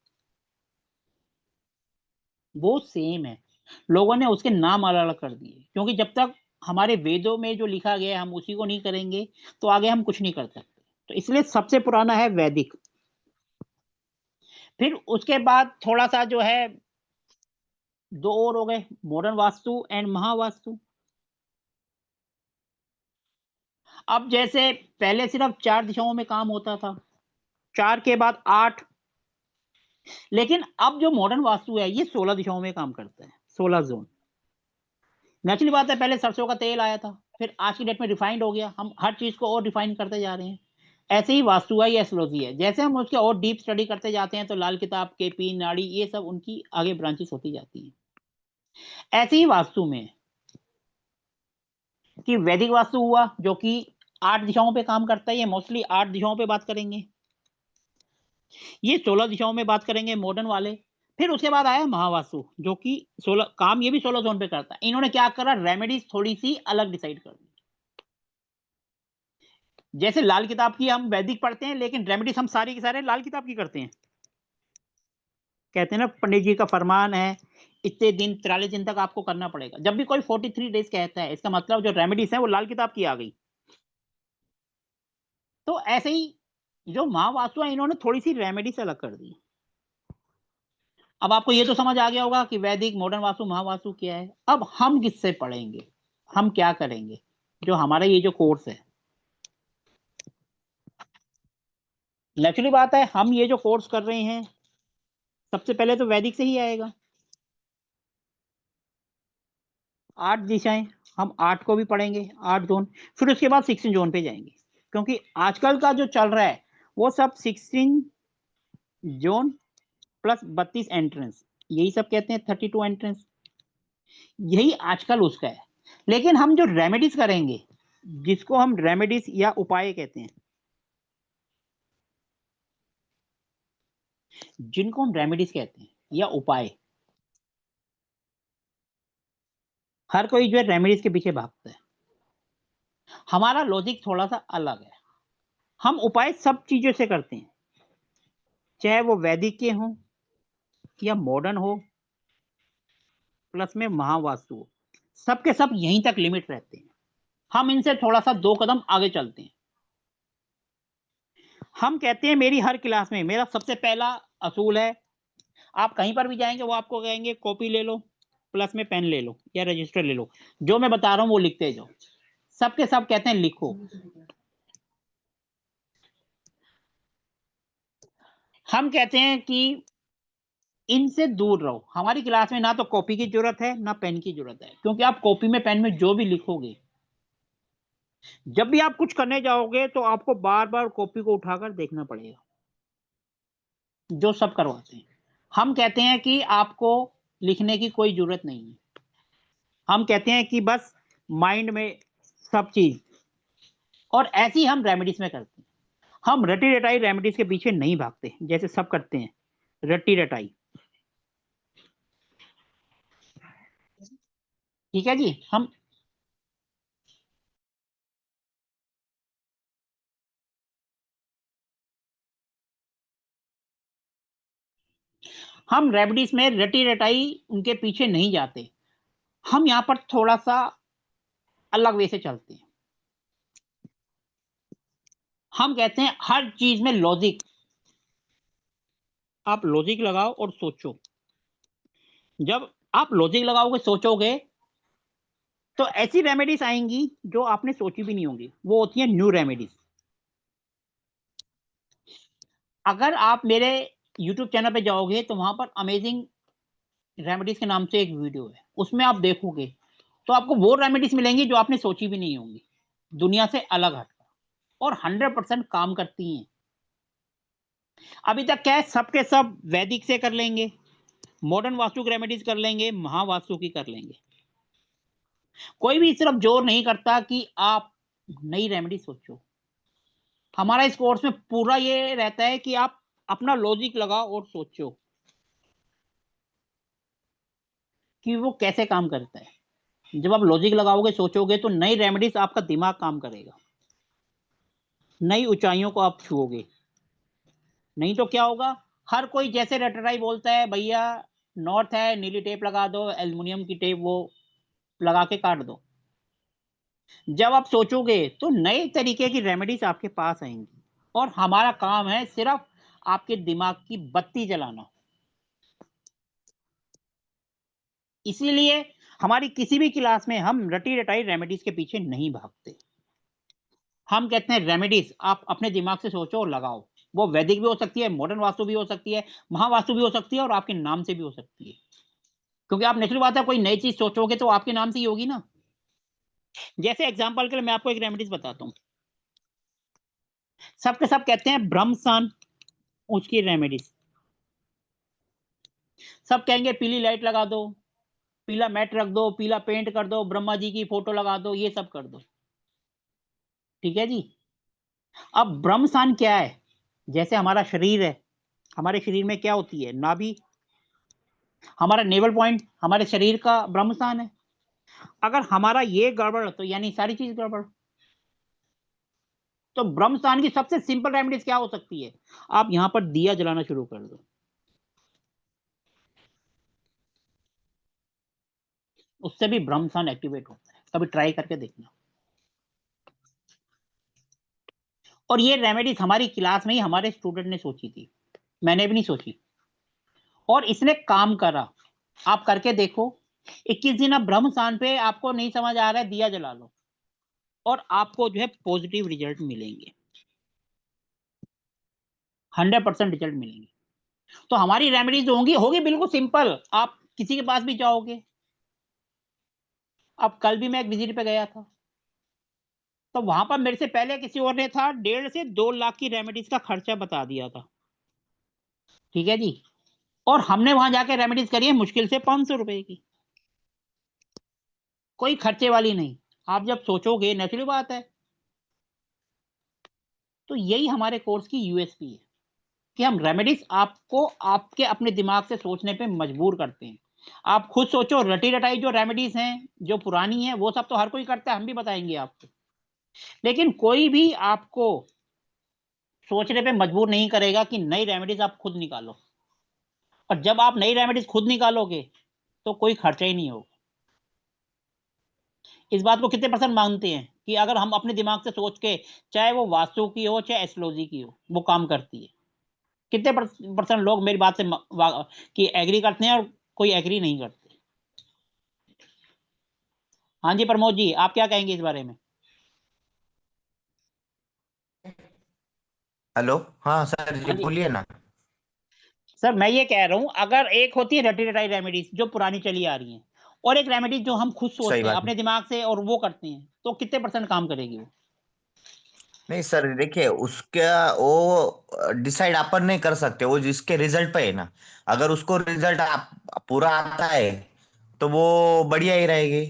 वो सेम है, लोगों ने उसके नाम अलग अलग कर दिए, क्योंकि जब तक हमारे वेदों में जो लिखा गया है हम उसी को नहीं करेंगे तो आगे हम कुछ नहीं कर सकते। तो इसलिए सबसे पुराना है वैदिक। फिर उसके बाद थोड़ा सा जो है 2 और हो गए, मॉडर्न वास्तु एंड महावास्तु। अब जैसे पहले सिर्फ 4 दिशाओं में काम होता था, 4 के बाद 8, लेकिन अब जो मॉडर्न वास्तु है ये 16 दिशाओं में काम करता है, 16 जोन। नेचुरली बात है, पहले सरसों का तेल आया था, फिर आज की डेट में रिफाइंड हो गया, हम हर चीज को और रिफाइन करते जा रहे हैं। ऐसे ही वास्तु है या एस्ट्रोलॉजी है, जैसे हम उसके और डीप स्टडी करते जाते हैं तो लाल किताब, केपी, नाड़ी, ये सब उनकी आगे ब्रांचेस होती जाती हैं। ऐसे ही वास्तु में कि वैदिक वास्तु हुआ जो कि 8 दिशाओं पे काम करता है, ये मोस्टली 8 दिशाओं पे बात करेंगे, ये 16 दिशाओं में बात करेंगे मॉडर्न वाले। फिर उसके बाद आया महावास्तु जो कि 16 काम, ये भी 16 जोन पे करता है। इन्होंने क्या करा, रेमेडीज थोड़ी सी अलग डिसाइड कर दी। जैसे लाल किताब की हम वैदिक पढ़ते हैं, लेकिन रेमेडीज हम सारी की सारे लाल किताब की करते हैं। कहते हैं ना, पंडित जी का फरमान है इतने दिन 43 दिन तक आपको करना पड़ेगा। जब भी कोई 43 डेज कहता है, इसका मतलब जो रेमेडीज है वो लाल किताब की आ गई। तो ऐसे ही जो महावास्तु है, इन्होंने थोड़ी सी रेमेडीज अलग कर दी। अब आपको ये तो समझ आ गया होगा कि वैदिक, मॉडर्न वास्तु, महावास्तु क्या है। अब हम किससे पढ़ेंगे, हम क्या करेंगे, जो हमारा ये जो कोर्स है। नेचुरली बात है, हम ये जो कोर्स कर रहे हैं सबसे पहले तो वैदिक से ही आएगा। 8 दिशाएं, हम 8 को भी पढ़ेंगे, 8 जोन, फिर उसके बाद 16 जोन पे जाएंगे। क्योंकि आजकल का जो चल रहा है वो सब 16 जोन प्लस 32 एंट्रेंस, यही सब कहते हैं 32 एंट्रेंस, यही आजकल उसका है। लेकिन हम जो रेमेडीज करेंगे, जिसको हम रेमेडीज या उपाय कहते हैं, जिनको हम रेमेडीज कहते हैं या उपाय, हर कोई जो है रेमेडीज के पीछे भागता है। हमारा लॉजिक थोड़ा सा अलग है। हम उपाय सब चीजों से करते हैं, चाहे वो वैदिक के हों या मॉडर्न हो, प्लस में महावास्तु हो, सबके सब यहीं तक लिमिट रहते हैं। हम इनसे थोड़ा सा 2 कदम आगे चलते हैं। हम कहते हैं मेरी हर क्लास में मेरा सबसे पहला असूल है, आप कहीं पर भी जाएंगे वो आपको कहेंगे कॉपी ले लो, प्लस में पेन ले लो या रजिस्टर ले लो, जो मैं बता रहा हूं वो लिखते जाओ। सबके सब कहते हैं लिखो। हम कहते हैं कि इनसे दूर रहो। हमारी क्लास में ना तो कॉपी की जरूरत है ना पेन की जरूरत है, क्योंकि आप कॉपी में पेन में जो भी लिखोगे, जब भी आप कुछ करने जाओगे तो आपको बार बार कॉपी को उठाकर देखना पड़ेगा, जो सब करवाते हैं। हम कहते हैं कि आपको लिखने की कोई जरूरत नहीं है। हम कहते हैं कि बस माइंड में सब चीज, और ऐसी हम रेमेडीज में करते हैं। हम रटी रटाई रेमेडीज के पीछे नहीं भागते जैसे सब करते हैं, रटी रटाई। ठीक है जी। हम रेमेडीज में रटी रटाई उनके पीछे नहीं जाते। हम यहां पर थोड़ा सा अलग वे से चलते हैं। हम कहते हैं हर चीज में लॉजिक, आप लॉजिक लगाओ और सोचो। जब आप लॉजिक लगाओगे, सोचोगे, तो ऐसी रेमेडीज आएंगी जो आपने सोची भी नहीं होंगी, वो होती है न्यू रेमेडीज। अगर आप मेरे YouTube चैनल पे जाओगे तो वहां पर अमेजिंग रेमेडीज के नाम से एक वीडियो है, उसमें आप देखोगे तो आपको वो रेमेडीज मिलेंगी जो आपने सोची भी नहीं होंगी, दुनिया से अलग हटकर, और 100% काम करती हैं। अभी तक क्या है, सबके सब वैदिक से कर लेंगे, मॉडर्न वास्तु की रेमेडीज कर लेंगे, महावास्तु की कर लेंगे। कोई भी सिर्फ जोर नहीं करता कि आप नई रेमेडी सोचो। हमारा इस कोर्स में पूरा ये रहता है कि आप अपना लॉजिक लगाओ और सोचो कि वो कैसे काम करता है। जब आप लॉजिक लगाओगे, सोचोगे, तो नई रेमेडीज आपका दिमाग काम करेगा, नई ऊंचाइयों को आप छुओगे। नहीं तो क्या होगा, हर कोई जैसे रटराई बोलता है, भैया नॉर्थ है, नीली टेप लगा दो, एल्युमिनियम की टेप वो लगा के काट दो। जब आप सोचोगे तो नए तरीके की रेमेडीज आपके पास आएंगी, और हमारा काम है सिर्फ आपके दिमाग की बत्ती जलाना। इसीलिए हमारी किसी भी क्लास में हम रटी रटाई रेमेडीज के पीछे नहीं भागते। हम कहते हैं रेमेडीज आप अपने दिमाग से सोचो और लगाओ। वो वैदिक भी हो सकती है, मॉडर्न वास्तु भी हो सकती है, महावास्तु भी हो सकती है, और आपके नाम से भी हो सकती है। क्योंकि आप नेचुरल बात है, कोई नई चीज सोचोगे तो आपके नाम से ही होगी ना। जैसे एग्जाम्पल के लिए मैं आपको एक रेमेडीज बताता हूँ। सबके सब कहते हैं ब्रह्मसान, उसकी रेमेडीज। सब कहेंगे पीली लाइट लगा दो, पीला मैट रख दो, पीला पेंट कर दो, ब्रह्मा जी की फोटो लगा दो, ये सब कर दो। ठीक है जी। अब ब्रह्मसान क्या है, जैसे हमारा शरीर है, हमारे शरीर में क्या होती है, नाभि, हमारा नेवल पॉइंट हमारे शरीर का ब्रह्मस्थान है। अगर हमारा ये गड़बड़ तो यानी सारी चीज गड़बड़। तो ब्रह्मस्थान की सबसे सिंपल रेमेडीज क्या हो सकती है? आप यहाँ पर दिया जलाना शुरू कर दो, उससे भी ब्रह्मस्थान एक्टिवेट होता है। कभी ट्राई करके देखना। और ये रेमेडीज हमारी क्लास में ही हमारे स्टूडेंट ने सोची थी, मैंने भी नहीं सोची, और इसने काम करा। आप करके देखो। 21 दिन आप ब्रह्मस्थान पे, आपको नहीं समझ आ रहा है, दिया जला लो और आपको जो है पॉजिटिव रिजल्ट मिलेंगे, 100% रिजल्ट मिलेंगे। तो हमारी रेमेडीज होगी बिल्कुल सिंपल। आप किसी के पास भी जाओगे, अब कल भी मैं एक विजिट पे गया था, तो वहां पर मेरे से पहले किसी और ने था 1.5 से 2 लाख की रेमेडीज का खर्चा बता दिया था, ठीक है जी। और हमने वहां जाके रेमेडीज करी है मुश्किल से 500 रुपए की, कोई खर्चे वाली नहीं। आप जब सोचोगे, नेचुरल बात है। तो यही हमारे कोर्स की यूएसपी है कि हम रेमेडीज आपको आपके अपने दिमाग से सोचने पे मजबूर करते हैं। आप खुद सोचो, रटी रटाई जो रेमेडीज हैं, जो पुरानी है, वो सब तो हर कोई करता है, हम भी बताएंगे आपको, लेकिन कोई भी आपको सोचने पे मजबूर नहीं करेगा कि नई रेमेडीज आप खुद निकालो। और जब आप नई रेमेडीज खुद निकालोगे तो कोई खर्चा ही नहीं होगा। इस बात को कितने % मानते हैं कि अगर हम अपने दिमाग से सोच के, चाहे वो वास्तु की हो चाहे एस्ट्रोलॉजी की हो, वो काम करती है? कितने % लोग मेरी बात से कि एग्री करते हैं और कोई एग्री नहीं करते? हाँ जी प्रमोद जी, आप क्या कहेंगे इस बारे में? हेलो, हाँ सर जी हाँ जी बोलिए ना। सर, मैं ये कह रहा हूँ, अगर एक होती है रटी रटाई रेमेडीज जो पुरानी चली आ रही हैं, और एक रेमेडीज जो हम खुद सही सोचते हैं बात है। अपने दिमाग से और वो करते हैं, तो कितने % काम करेगी वो? नहीं सर, देखिए उसका वो डिसाइड अपन नहीं कर सकते, वो जिसके रिजल्ट पे है ना। अगर उसको रिजल्ट पूरा आता है तो वो बढ़िया ही रहेगी।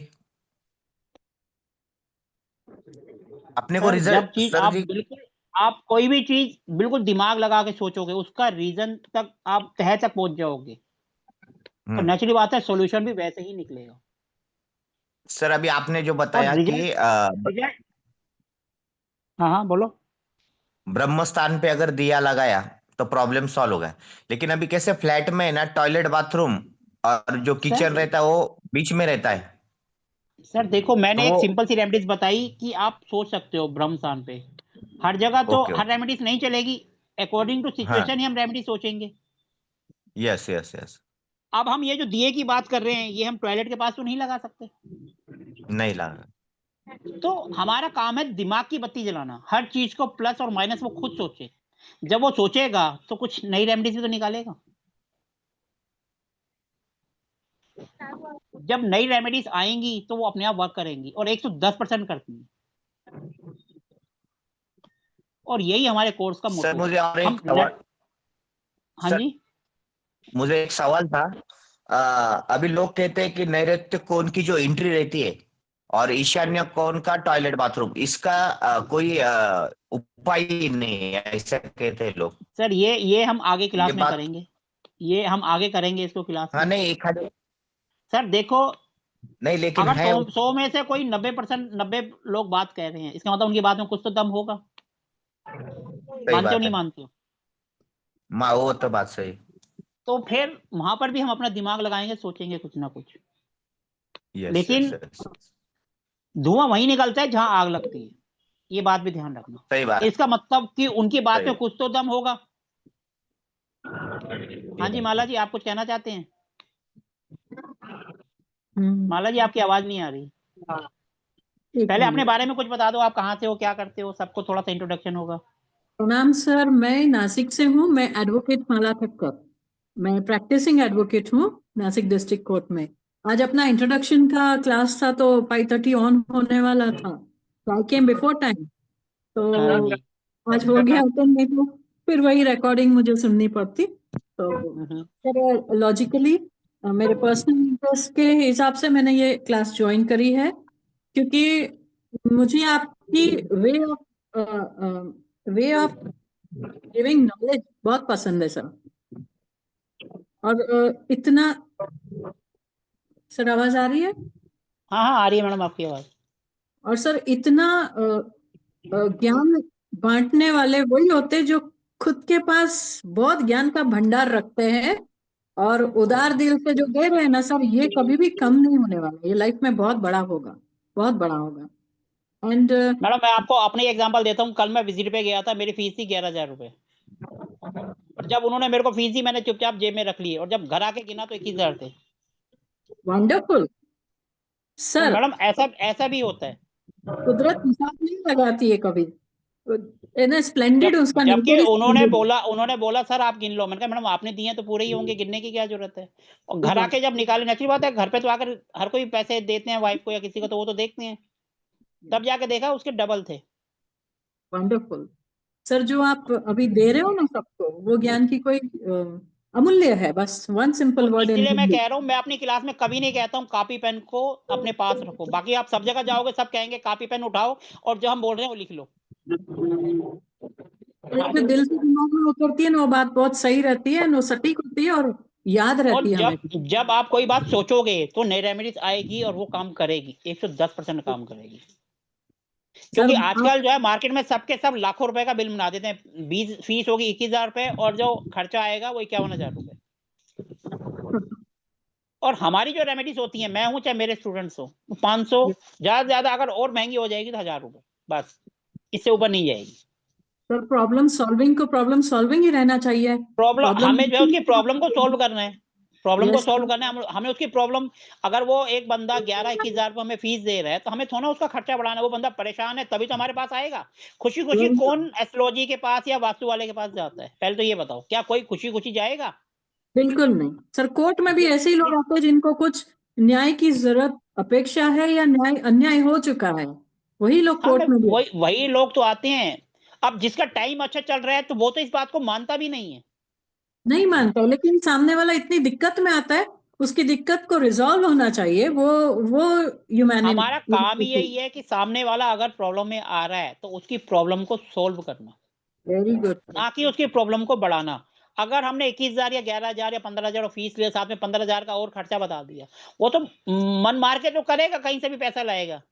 अपने को सर जब रिजल्ट चीज सर आप जी। बिल्कुल, आप कोई भी चीज बिल्कुल दिमाग लगा के सोचोगे, उसका रीजन तक आप तह तक पहुंच जाओगे, तो हम्म। नेचुरली बात है, सॉल्यूशन भी वैसे ही निकलेगा। सर अभी आपने जो और बताया कि रिजल्ट, रिजल्ट, हाँ हाँ बोलो। ब्रह्म स्थान पे अगर दिया लगाया तो प्रॉब्लम सॉल्व हो गया। लेकिन अभी कैसे फ्लैट में है ना, टॉयलेट बाथरूम और जो किचन सर रहता है वो बीच में रहता है। सर देखो, तो मैंने एक वो सिंपल सी रेमेडीज बताई कि आप सोच सकते हो ब्रह्मस्थान पे। हर जगह तो ओके हर ओके। रेमेडीज नहीं चलेगी, अकॉर्डिंग टू हाँ। सिचुएशन ही हम रेमेडी सोचेंगे। Yes yes yes. अब हम ये जो दिए की बात कर रहे हैं, ये हम टॉयलेट के पास तो नहीं लगा सकते। नहीं लगा। तो हमारा काम है दिमाग की बत्ती जलाना, हर चीज को प्लस और माइनस वो खुद सोचे। जब वो सोचेगा तो कुछ नई रेमेडीज भी तो निकालेगा। जब नई रेमेडीज आएंगी तो वो अपने आप वर्क करेंगी, और 110% करती हैं। और यही हमारे कोर्स का सर मोटो है। मुझे और हम एक सवाल। हाँ सर जी मुझे एक सवाल था। अभी लोग कहते हैं कि नैऋत्य कोण की जो एंट्री रहती है और ईशान्य कोण का टॉयलेट बाथरूम, इसका कोई उपाय ही नहीं है, ऐसा कहते हैं लोग। सर, ये हम आगे ये क्लास में बात। करेंगे। ये हम आगे करेंगे इसको क्लास हाँ में। नहीं, एक आधे। सर देखो, नहीं लेकिन अगर है। 100 में से कोई 90%, 90 लोग बात कह रहे हैं, इसका मतलब उनकी बात में कुछ तो दम होगा। सही मानते हो बात नहीं है। मानते हो? वो तो बात सही। तो फिर वहां पर भी हम अपना दिमाग लगाएंगे, सोचेंगे कुछ ना कुछ। यस यस लेकिन यस। धुआं वहीं निकलता है जहां आग लगती है, ये बात भी ध्यान रखना। सही बात। इसका मतलब कि उनकी बात सही में बात। कुछ तो दम होगा। हाँ जी माला जी, आप कुछ कहना चाहते हैं? माला जी, आपकी आवाज नहीं आ रही। एक पहले अपने मिनट। बारे में कुछ बता दो, आप कहाँ से हो, क्या करते हो, सबको थोड़ा सा इंट्रोडक्शन होगा। प्रणाम सर, मैं नासिक से हूँ। मैं एडवोकेट माला ठक्कर, मैं प्रैक्टिसिंग एडवोकेट हूँ नासिक डिस्ट्रिक्ट कोर्ट में। आज अपना इंट्रोडक्शन का क्लास था तो 5:30 ऑन होने वाला था, तो आई केम बिफोर टाइम। हाँ तो जी। आज हो गया अटेंड, नहीं तो फिर वही रिकॉर्डिंग मुझे सुननी पड़ती। तो सर लॉजिकली मेरे पर्सनल इंटरेस्ट के हिसाब से मैंने ये क्लास ज्वाइन करी है, क्योंकि मुझे आपकी वे ऑफ गिविंग नॉलेज बहुत पसंद है सर। और इतना, सर आवाज आ रही है? हाँ हाँ आ रही है मैडम आपकी आवाज। और सर इतना ज्ञान बांटने वाले वही होते हैं जो खुद के पास बहुत ज्ञान का भंडार रखते हैं और उदार दिल से जो दे रहे हैं ना सर, ये कभी भी कम नहीं होने वाला, ये लाइफ में बहुत बड़ा होगा, बहुत बड़ा होगा। एंड मैडम मैं आपको अपनी एग्जांपल देता हूँ। कल मैं विजिट पे गया था, मेरी फीस थी 11,000 रुपए, और जब उन्होंने मेरे को फीस दी मैंने चुपचाप जेब में रख ली, और जब घर आके गिना तो 21,000 थे। वंडरफुल तो सर, मैडम ऐसा भी होता है। कुदरत हिसाब नहीं लगाती है कभी, स्प्लेंडेड उसका जबकि नेचर उन्होंने बोला सर आप गिन लो। मैंने कहा मैडम आपने दिए हैं तो पूरे ही होंगे, गिनने की क्या जरूरत है। और घर आके जब निकाले, नेचुरल बात है, घर पे तो आकर हर कोई पैसे देते हैं वाइफ को या किसी को, तो वो तो देखते हैं, तब जाके देखा उसके डबल थे। वंडरफुल सर, जो आप अभी दे रहे हो ना सबको, वो ज्ञान की कोई अमूल्य है। बस वन सिंपल वर्ड इन इसलिए मैं हिंदी। कह रहा हूँ, मैं अपनी क्लास में कभी नहीं कहता हूँ कॉपी पेन को अपने पास रखो। बाकी आप सब जगह जाओगे सब कहेंगे कॉपी पेन उठाओ और जो हम बोल रहे हैं वो लिख लो। जो दिल से दिमाग में उतरती है ना, वो बात बहुत सही रहती है, वो सटीक होती है और याद और रहती है हमें। जब आप कोई बात सोचोगे तो नई रेमेडीज आएगी और वो काम करेगी, 110% काम करेगी। क्योंकि आजकल जो है मार्केट में सबके सब लाखों रुपए का बिल बना देते हैं। 20 फीस होगी 21,000 रुपए और जो खर्चा आएगा वो 51,000 रुपए। और हमारी जो रेमेडीज होती हैं, मैं हूं चाहे मेरे स्टूडेंट्स हो, 500 ज्यादा से ज्यादा, अगर और महंगी हो जाएगी तो 1,000 रुपए, बस इससे ऊपर नहीं जाएगी। सर प्रॉब्लम सॉल्विंग को प्रॉब्लम सॉल्विंग ही रहना चाहिए। प्रॉब्लम हमें जो है उसकी प्रॉब्लम को सॉल्व करना है, प्रॉब्लम को Yes, सॉल्व करना है हमें उसकी प्रॉब्लम। अगर वो एक बंदा 11-21,000 रुपए हमें फीस दे रहा है तो हमें थोड़ा उसका खर्चा बढ़ाना है। वो बंदा परेशान है तभी तो हमारे पास आएगा। खुशी खुशी Very कौन एस्ट्रोलॉजी के पास या वास्तु वाले के पास जाता है, पहले तो ये बताओ, क्या कोई खुशी खुशी जाएगा? बिल्कुल नहीं सर। कोर्ट में भी ऐसे ही लोग आते हैं जिनको कुछ न्याय की जरूरत अपेक्षा है या न्याय अन्याय हो चुका है, वही लोग हाँ, कोर्ट में भी वही लोग तो आते हैं। अब जिसका टाइम अच्छा चल रहा है तो वो तो इस बात को मानता भी नहीं है। नहीं मानता, लेकिन सामने वाला इतनी दिक्कत में आता है, उसकी दिक्कत को रिजॉल्व होना चाहिए। वो हमारा काम ही ह्यूमैनिटी। यही है कि सामने वाला अगर प्रॉब्लम में आ रहा है तो उसकी प्रॉब्लम को सोल्व करना, वेरी गुड। ना कि उसकी प्रॉब्लम को बढ़ाना। अगर हमने 21,000 या 11,000 या 15,000 फीस लिया, साथ में 15,000 का और खर्चा बता दिया, वो तो मन मार के तो करेगा, कहीं से भी पैसा लाएगा।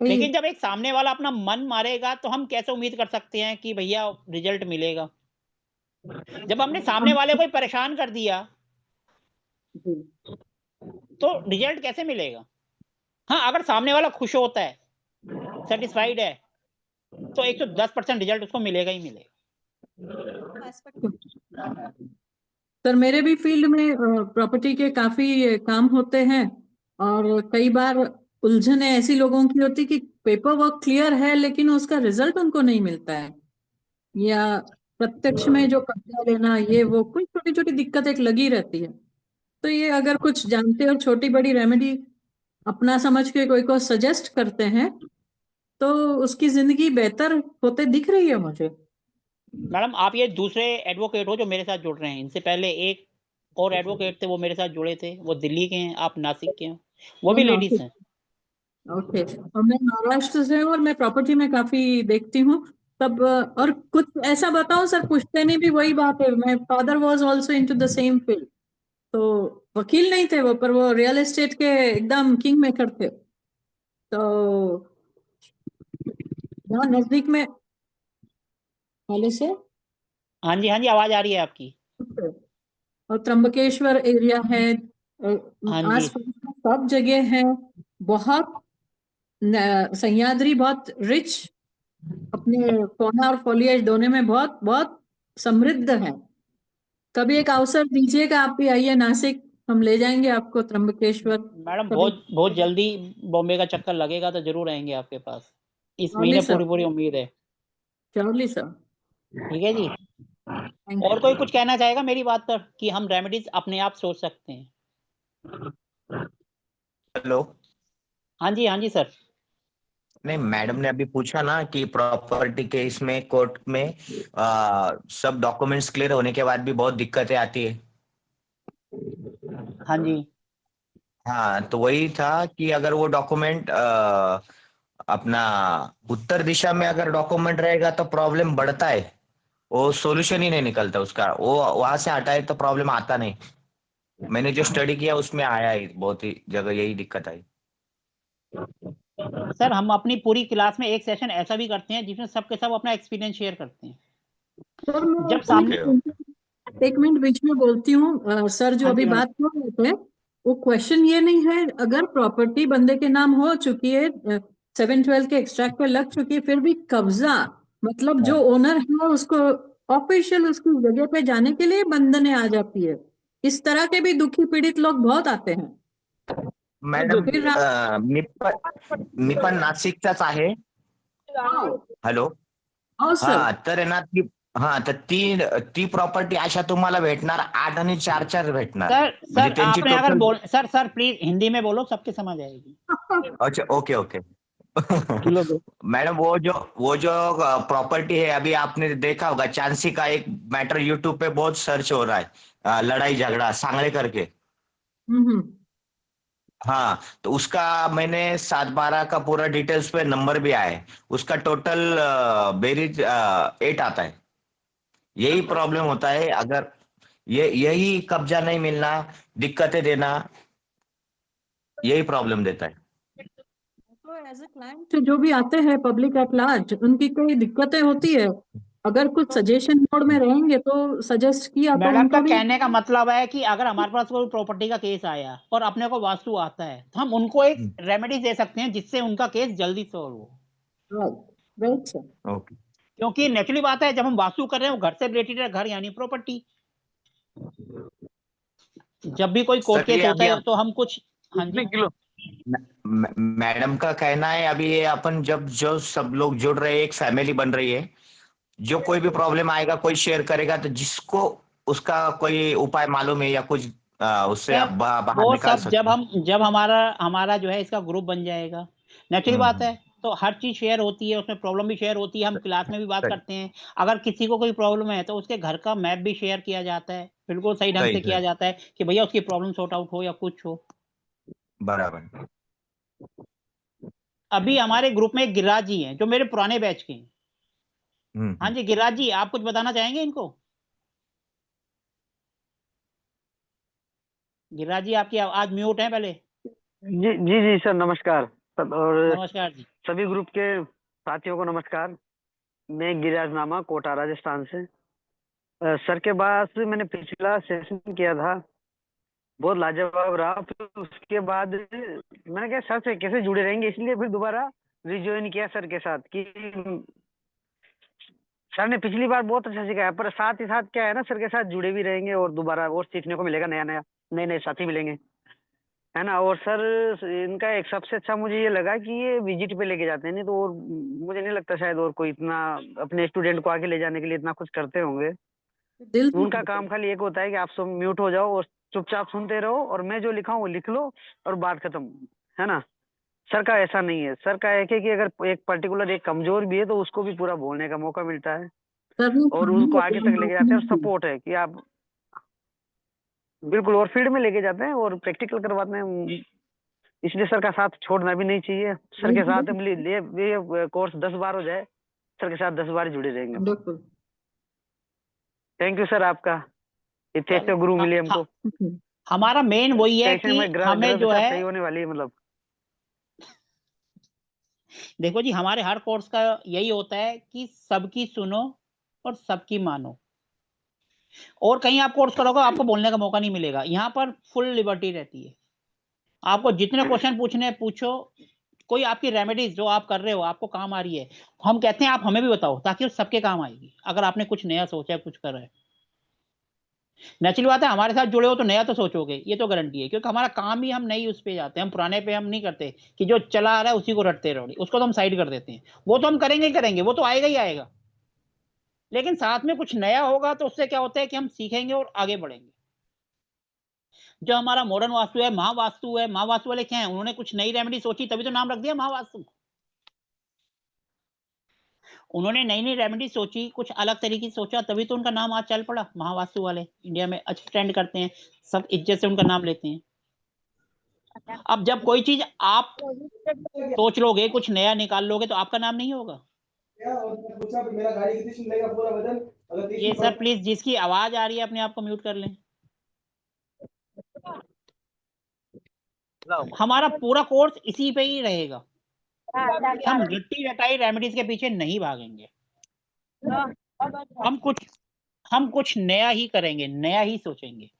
लेकिन जब एक सामने वाला अपना मन मारेगा तो हम कैसे उम्मीद कर सकते हैं कि भैया रिजल्ट मिलेगा। जब हमने सामने वाले को ही परेशान कर दिया तो रिजल्ट कैसे मिलेगा? हाँ, अगर सामने वाला खुश होता है, सेटिस्फाइड है, तो 110% रिजल्ट उसको मिलेगा ही मिलेगा। सर मेरे भी फील्ड में प्रॉपर्टी के काफी काम होते हैं, और कई बार उलझने ऐसी लोगों की होती कि पेपर वर्क क्लियर है लेकिन उसका रिजल्ट उनको नहीं मिलता है, या प्रत्यक्ष में जो कब्जा लेना, ये वो कोई छोटी छोटी दिक्कत एक लगी रहती है। तो ये अगर कुछ जानते और छोटी बड़ी रेमेडी अपना समझ के कोई को सजेस्ट करते हैं तो उसकी जिंदगी बेहतर होते दिख रही है मुझे। मैडम आप ये दूसरे एडवोकेट हो जो मेरे साथ जुड़ रहे हैं। इनसे पहले एक और एडवोकेट थे, वो मेरे साथ जुड़े थे, वो दिल्ली के हैं, आप नासिक के हैं, वो भी लेडीज हैं। ओके, और मैं महाराष्ट्र से हूँ और मैं प्रॉपर्टी में काफी देखती हूँ तब। और कुछ ऐसा बताओ सर, पुश्तैनी भी वही बात है। मैं father was also into the same field, तो वकील नहीं थे वो, पर वो रियल एस्टेट के एकदम किंग मेकर थे। तो यहाँ नजदीक में पहले से, हाँ जी, हाँ जी, आवाज आ रही है आपकी। और त्र्यंबकेश्वर एरिया है, हाँ जी, आस पास सब जगह है। बहुत सह्याद्री बहुत रिच, अपने फौना और फॉलिएज दोनों में बहुत बहुत समृद्ध है। कभी एक अवसर दीजिएगा, आप भी आइए नासिक, हम ले जाएंगे आपको त्र्यंबकेश्वर। मैडम कभी बहुत जल्दी बॉम्बे का चक्कर लगेगा तो जरूर आएंगे आपके पास। इस श्योरली महीने सर, पूरी उम्मीद है। Surely sir. ठीक है जी। थैंक और कोई कुछ कहना चाहेगा मेरी बात पर कि हम रेमेडीज अपने आप सोच सकते हैं? हेलो। हाँ जी, हाँ जी सर। नहीं, मैडम ने अभी पूछा ना कि प्रॉपर्टी के इसमें कोर्ट में सब डॉक्यूमेंट्स क्लियर होने के बाद भी बहुत दिक्कतें आती है। हाँ जी, हाँ, तो वही था कि अगर वो डॉक्यूमेंट अपना उत्तर दिशा में अगर डॉक्यूमेंट रहेगा तो प्रॉब्लम बढ़ता है, वो सॉल्यूशन ही नहीं निकलता उसका। वो वहां से हटाए तो प्रॉब्लम आता नहीं। मैंने जो स्टडी किया उसमें आया ही, बहुत ही जगह यही दिक्कत आई। सर हम अपनी पूरी क्लास में एक सेशन ऐसा भी करते हैं जिसमें सबके सब अपना एक्सपीरियंस शेयर करते हैं। सर मैं जब सामने एक मिनट बीच में बोलती हूँ। सर जो हाँ अभी जी, बात कर रहे थे, वो क्वेश्चन ये नहीं है, अगर प्रॉपर्टी बंदे के नाम हो चुकी है, 7/12 के एक्सट्रैक्ट पे लग चुकी है, फिर भी कब्जा मतलब जो ओनर है उसको ऑफिशियल उसकी जगह पे जाने के लिए बंधने आ जाती है। इस तरह के भी दुखी पीड़ित लोग बहुत आते हैं। मॅडम फिर मी पण नाशिकचाच आहे. हॅलो. हाँ सर, हा तर आहे ना तर ती प्रॉपर्टी अशा तुम्हाला भेटणार 8 आणि 4 भेटणार. सर म्हणजे सर त्यांची आपने अगर टोटल बोल सर प्लीज हिंदी में बोलो, सबके समझ आएगी। अच्छा ओके मैडम वो जो प्रॉपर्टी है, अभी आपने देखा होगा चांसी का एक मैटर यूट्यूब पे बहुत सर्च हो रहा है, लड़ाई झगड़ा सांगले करके। हाँ, तो उसका मैंने 7/12 का पूरा डिटेल्स पे नंबर भी आया है, उसका टोटल बेरीज 8 आता है। यही प्रॉब्लम होता है, अगर यही कब्जा नहीं मिलना, दिक्कतें देना, यही प्रॉब्लम देता है। तो एज ए क्लाइंट जो भी आते हैं पब्लिक एट लार्ज, उनकी कोई दिक्कतें होती है, अगर कुछ सजेशन मोड में रहेंगे तो सजेस्ट किया तो मैडम का उनको भी कहने का मतलब है कि अगर हमारे पास कोई प्रॉपर्टी का केस आया और अपने को वास्तु आता है तो हम उनको एक रेमेडी दे सकते हैं जिससे उनका केस जल्दी सॉल्व हो। Right sir. ओके। क्योंकि नेचुरली बात है, जब हम वास्तु कर रहे हैं वो घर से रिलेटेड है, घर यानी प्रॉपर्टी। जब भी कोई कोर्ट केस होता है तो हम कुछ हाँ जी मैडम का कहना है, अभी ये अपन जब जो सब लोग जुड़ रहे हैं, एक फैमिली बन रही है, जो कोई भी प्रॉब्लम आएगा कोई शेयर करेगा, तो जिसको उसका कोई उपाय मालूम है या कुछ उससे आप बाहर वो निकाल सब सकते हैं। जब हमारा जो है इसका ग्रुप बन जाएगा, नेचुरली बात है, तो हर चीज शेयर होती है, उसमें प्रॉब्लम भी शेयर होती है, हम क्लास में भी बात सही। करते हैं। अगर किसी को कोई प्रॉब्लम है तो उसके घर का मैप भी शेयर किया जाता है, बिल्कुल सही ढंग से किया जाता है कि भैया उसकी प्रॉब्लम सॉर्ट आउट हो या कुछ हो। बराबर। अभी हमारे ग्रुप में एक गिरिराज जी हैं जो मेरे पुराने बैच के हैं। हाँ जी गिरिराज जी, आप कुछ बताना चाहेंगे इनको? गिरिराज जी आपकी आवाज म्यूट है पहले। जी जी जी सर, नमस्कार। और नमस्कार जी। सभी ग्रुप के साथियों को नमस्कार। मैं गिरिराज नामा, कोटा राजस्थान से। सर के पास मैंने पिछला सेशन किया था, बहुत लाजवाब रहा। फिर उसके बाद मैंने कहा सर से कैसे जुड़े रहेंगे, इसलिए फिर दोबारा रिज्वाइन किया सर के साथ कि सर ने पिछली बार बहुत अच्छा सिखाया, पर साथ ही साथ क्या है ना, सर के साथ जुड़े भी रहेंगे और दोबारा और सीखने को मिलेगा, नए नए साथी मिलेंगे, है ना। और सर इनका एक सबसे अच्छा मुझे ये लगा कि ये विजिट पे लेके जाते हैं, नहीं तो और मुझे नहीं लगता शायद और कोई इतना अपने स्टूडेंट को आगे ले जाने के लिए इतना कुछ करते होंगे। उनका काम खाली एक होता है कि आप सब म्यूट हो जाओ और चुपचाप सुनते रहो, और मैं जो लिखा हूँ वो लिख लो और बात खत्म, है ना। सर का ऐसा नहीं है। सर का एक है कि अगर एक पर्टिकुलर एक कमजोर भी है तो उसको भी पूरा बोलने का मौका मिलता है और उसको आगे तक लेके जाते हैं, और सपोर्ट है कि आप बिल्कुल और फील्ड में लेके जाते हैं और प्रैक्टिकल करवाते हैं। इसलिए सर का साथ छोड़ना भी नहीं चाहिए। सर के साथ ये कोर्स 10 बार हो जाए, सर के साथ 10 बार जुड़े रहेंगे। थैंक यू सर आपका, इतने अच्छे गुरु मिले हमको। हमारा मेन वही है कि हमें जो है सही होने वाली है, मतलब देखो जी, हमारे हर कोर्स का यही होता है कि सबकी सुनो और सबकी मानो। और कहीं आप कोर्स करोगे आपको बोलने का मौका नहीं मिलेगा, यहाँ पर फुल लिबर्टी रहती है। आपको जितने क्वेश्चन पूछने हैं पूछो, कोई आपकी रेमेडीज जो आप कर रहे हो आपको काम आ रही है, हम कहते हैं आप हमें भी बताओ ताकि वो सबके काम आएगी। अगर आपने कुछ नया सोचा है, कुछ कर रहे हैं, नेचुरल बात है, हमारे साथ जुड़े हो तो नया तो सोचोगे, ये तो गारंटी है, क्योंकि हमारा काम ही हम नई उस पे जाते हैं, हम पुराने पे हम नहीं करते कि जो चला आ रहा है उसी को रटते रहो, उसको तो हम साइड कर देते हैं। वो तो हम करेंगे ही करेंगे, वो तो आएगा ही आएगा, लेकिन साथ में कुछ नया होगा तो उससे क्या होता है कि हम सीखेंगे और आगे बढ़ेंगे। जो हमारा मॉडर्न वास्तु है, महावास्तु है, महावास्तु वाले क्या है, उन्होंने कुछ नई रेमेडी सोची तभी तो नाम रख दिया महावास्तु। उन्होंने नई नई रेमेडी सोची, कुछ अलग तरीके से सोचा, तभी तो उनका नाम आज चल पड़ा। महावास्तु वाले इंडिया में अच्छा ट्रेंड करते हैं, सब इज्जत से उनका नाम लेते हैं। अब जब कोई चीज आप सोच लोगे, कुछ नया निकाल लोगे, तो आपका नाम नहीं होगा। ये सर प्लीज जिसकी आवाज आ रही है अपने आप को म्यूट कर लें। हमारा पूरा कोर्स इसी पे ही रहेगा। हम रट्टी रटाई रेमेडीज के पीछे नहीं भागेंगे। हम कुछ नया ही करेंगे, नया ही सोचेंगे।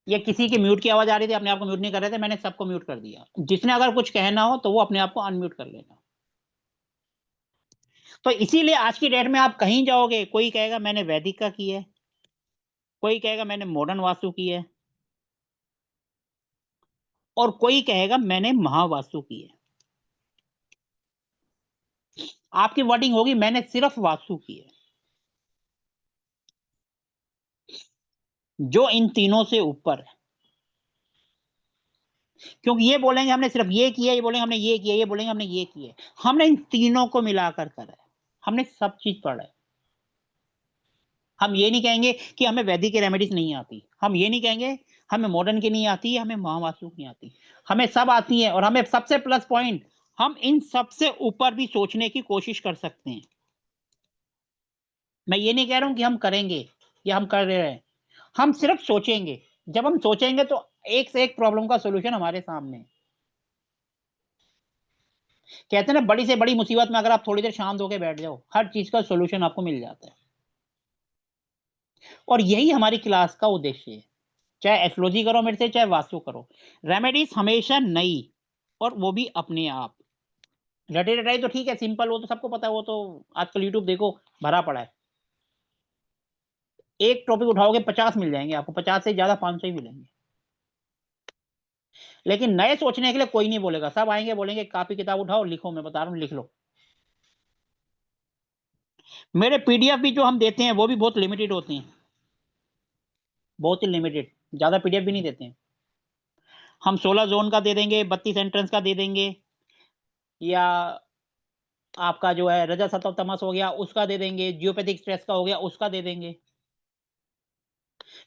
ये किसी की म्यूट की आवाज आ रही थी, अपने आप को म्यूट नहीं कर रहे थे, मैंने सबको म्यूट कर दिया। जिसने अगर कुछ कहना हो तो वो अपने आप को अनम्यूट कर लेना। तो इसीलिए आज की डेट में आप कहीं जाओगे, कोई कहेगा मैंने वैदिक का किया है, कोई कहेगा मैंने मॉडर्न वास्तु की है, और कोई कहेगा मैंने महावास्तु की है। आपकी वर्डिंग होगी मैंने सिर्फ वास्तु की है, जो इन तीनों से ऊपर है। क्योंकि ये बोलेंगे हमने सिर्फ ये किया, ये बोलेंगे हमने ये किया, ये बोलेंगे हमने ये किया। हमने इन तीनों को मिलाकर करा है, हमने सब चीज पढ़ा है। हम ये नहीं कहेंगे कि हमें वैदिक की रेमेडीज नहीं आती, हम ये नहीं कहेंगे हमें मॉडर्न की नहीं आती, हमें महावास्तु की नहीं आती, हमें सब आती है। और हमें सबसे प्लस पॉइंट, हम इन सबसे ऊपर भी सोचने की कोशिश कर सकते हैं। मैं ये नहीं कह रहा हूं कि हम करेंगे या हम कर रहे हैं, हम सिर्फ सोचेंगे। जब हम सोचेंगे तो एक से एक प्रॉब्लम का सॉल्यूशन हमारे सामने है। कहते हैं ना, बड़ी से बड़ी मुसीबत में अगर आप थोड़ी देर शांत होकर बैठ जाओ, हर चीज का सॉल्यूशन आपको मिल जाता है। और यही हमारी क्लास का उद्देश्य है, चाहे एस्ट्रोलॉजी करो मेरे से, चाहे वास्तु करो। रेमेडीज हमेशा नई, और वो भी अपने आप। रटे रटाई तो ठीक है, सिंपल, वो तो सबको पता है, वो तो आजकल यूट्यूब देखो भरा पड़ा है। एक टॉपिक उठाओगे 50 मिल जाएंगे आपको, 50 से ज्यादा 500 ही मिलेंगे। लेकिन नए सोचने के लिए कोई नहीं बोलेगा, सब आएंगे बोलेंगे कॉपी किताब उठाओ लिखो, मैं बता रहा हूँ लिख लो। मेरे पीडीएफ भी जो हम देते हैं वो भी बहुत लिमिटेड होते हैं, बहुत ही लिमिटेड, ज्यादा पीडीएफ भी नहीं देते हैं। हम 16 जोन का दे देंगे, 32 एंट्रेंस का दे देंगे, या आपका जो है रजत सत्व तमस हो गया उसका दे देंगे, जियोपैथिक स्ट्रेस का हो गया उसका दे देंगे।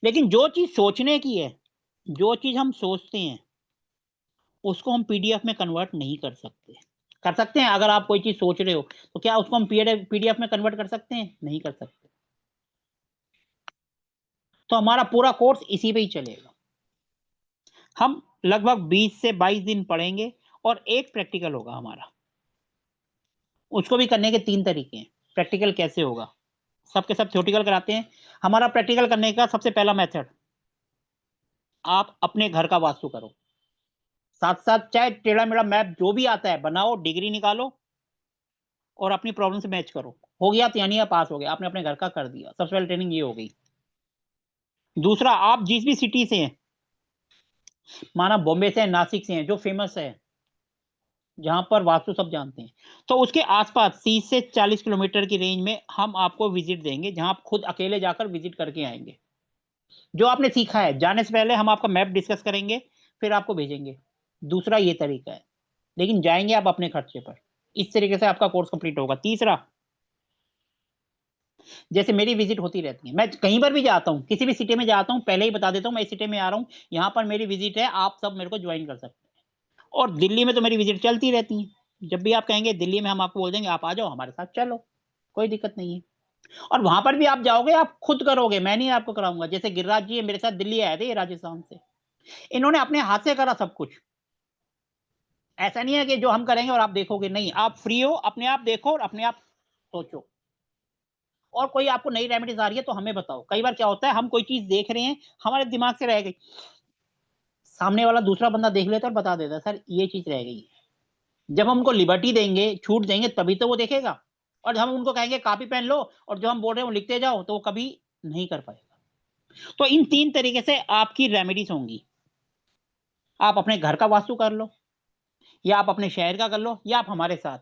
लेकिन जो चीज सोचने की है, जो चीज हम सोचते हैं, उसको हम पीडीएफ में कन्वर्ट नहीं कर सकते। कर सकते हैं अगर आप कोई चीज सोच रहे हो, तो क्या उसको हम पीडीएफ में कन्वर्ट कर सकते हैं? नहीं कर सकते। तो हमारा पूरा कोर्स इसी पे ही चलेगा। हम लगभग 20 से 22 दिन पढ़ेंगे और एक प्रैक्टिकल होगा हमारा। उसको भी करने के 3 तरीके हैं। प्रैक्टिकल कैसे होगा? सबके सब थ्योरेटिकल कराते हैं। हमारा प्रैक्टिकल करने का सबसे पहला मेथड, आप अपने घर का वास्तु करो, साथ साथ चाहे टेढ़ा मेढ़ा मैप जो भी आता है बनाओ, डिग्री निकालो और अपनी प्रॉब्लम से मैच करो। हो गया तो यानी आप पास हो गए, आपने अपने घर का कर दिया। सबसे पहले ट्रेनिंग ये हो गई। दूसरा, आप जिस भी सिटी से हैं, माना बॉम्बे से हैं, नासिक से हैं, जो फेमस है, जहां पर वास्तु सब जानते हैं, तो उसके आसपास 30 से 40 किलोमीटर की रेंज में हम आपको विजिट देंगे, जहां आप खुद अकेले जाकर विजिट करके आएंगे। जो आपने सीखा है, जाने से पहले हम आपका मैप डिस्कस करेंगे, फिर आपको भेजेंगे। दूसरा ये तरीका है, लेकिन जाएंगे आप अपने खर्चे पर। इस तरीके से आपका कोर्स कंप्लीट होगा। तीसरा, जैसे मेरी विजिट होती रहती है, मैं कहीं पर भी जाता हूँ, किसी भी सिटी में जाता हूँ, पहले ही बता देता हूँ मैं इस सिटी में आ रहा हूँ, यहाँ पर मेरी विजिट है, आप सब मेरे को ज्वाइन कर सकते हैं। और दिल्ली में तो मेरी विजिट चलती रहती है। जब भी आप कहेंगे दिल्ली में, हम आपको बोल देंगे आप आ जाओ हमारे साथ, चलो, कोई दिक्कत नहीं है। और वहां पर भी आप जाओगे, आप खुद करोगे, मैं नहीं आपको कराऊंगा। जैसे गिरिराज जी मेरे साथ दिल्ली आए थे, ये राजस्थान से, इन्होंने अपने हाथ से करा सब कुछ। ऐसा नहीं है कि जो हम करेंगे और आप देखोगे, नहीं, आप फ्री हो, अपने आप देखो और अपने आप सोचो। और कोई आपको नई रेमेडीज आ रही है तो हमें बताओ। कई बार क्या होता है, हम कोई चीज देख रहे हैं, हमारे दिमाग से रह गई, सामने वाला दूसरा बंदा देख लेता है और बता देता है सर ये चीज रह गई है। जब हम उनको लिबर्टी देंगे, छूट देंगे, तभी तो वो देखेगा। और जब हम उनको कहेंगे कॉपी पेन लो और जो हम बोल रहे हैं वो लिखते जाओ, तो वो कभी नहीं कर पाएगा। तो इन 3 तरीके से आपकी रेमेडीज होंगी। आप अपने घर का वास्तु कर लो, या आप अपने शहर का कर लो, या आप हमारे साथ।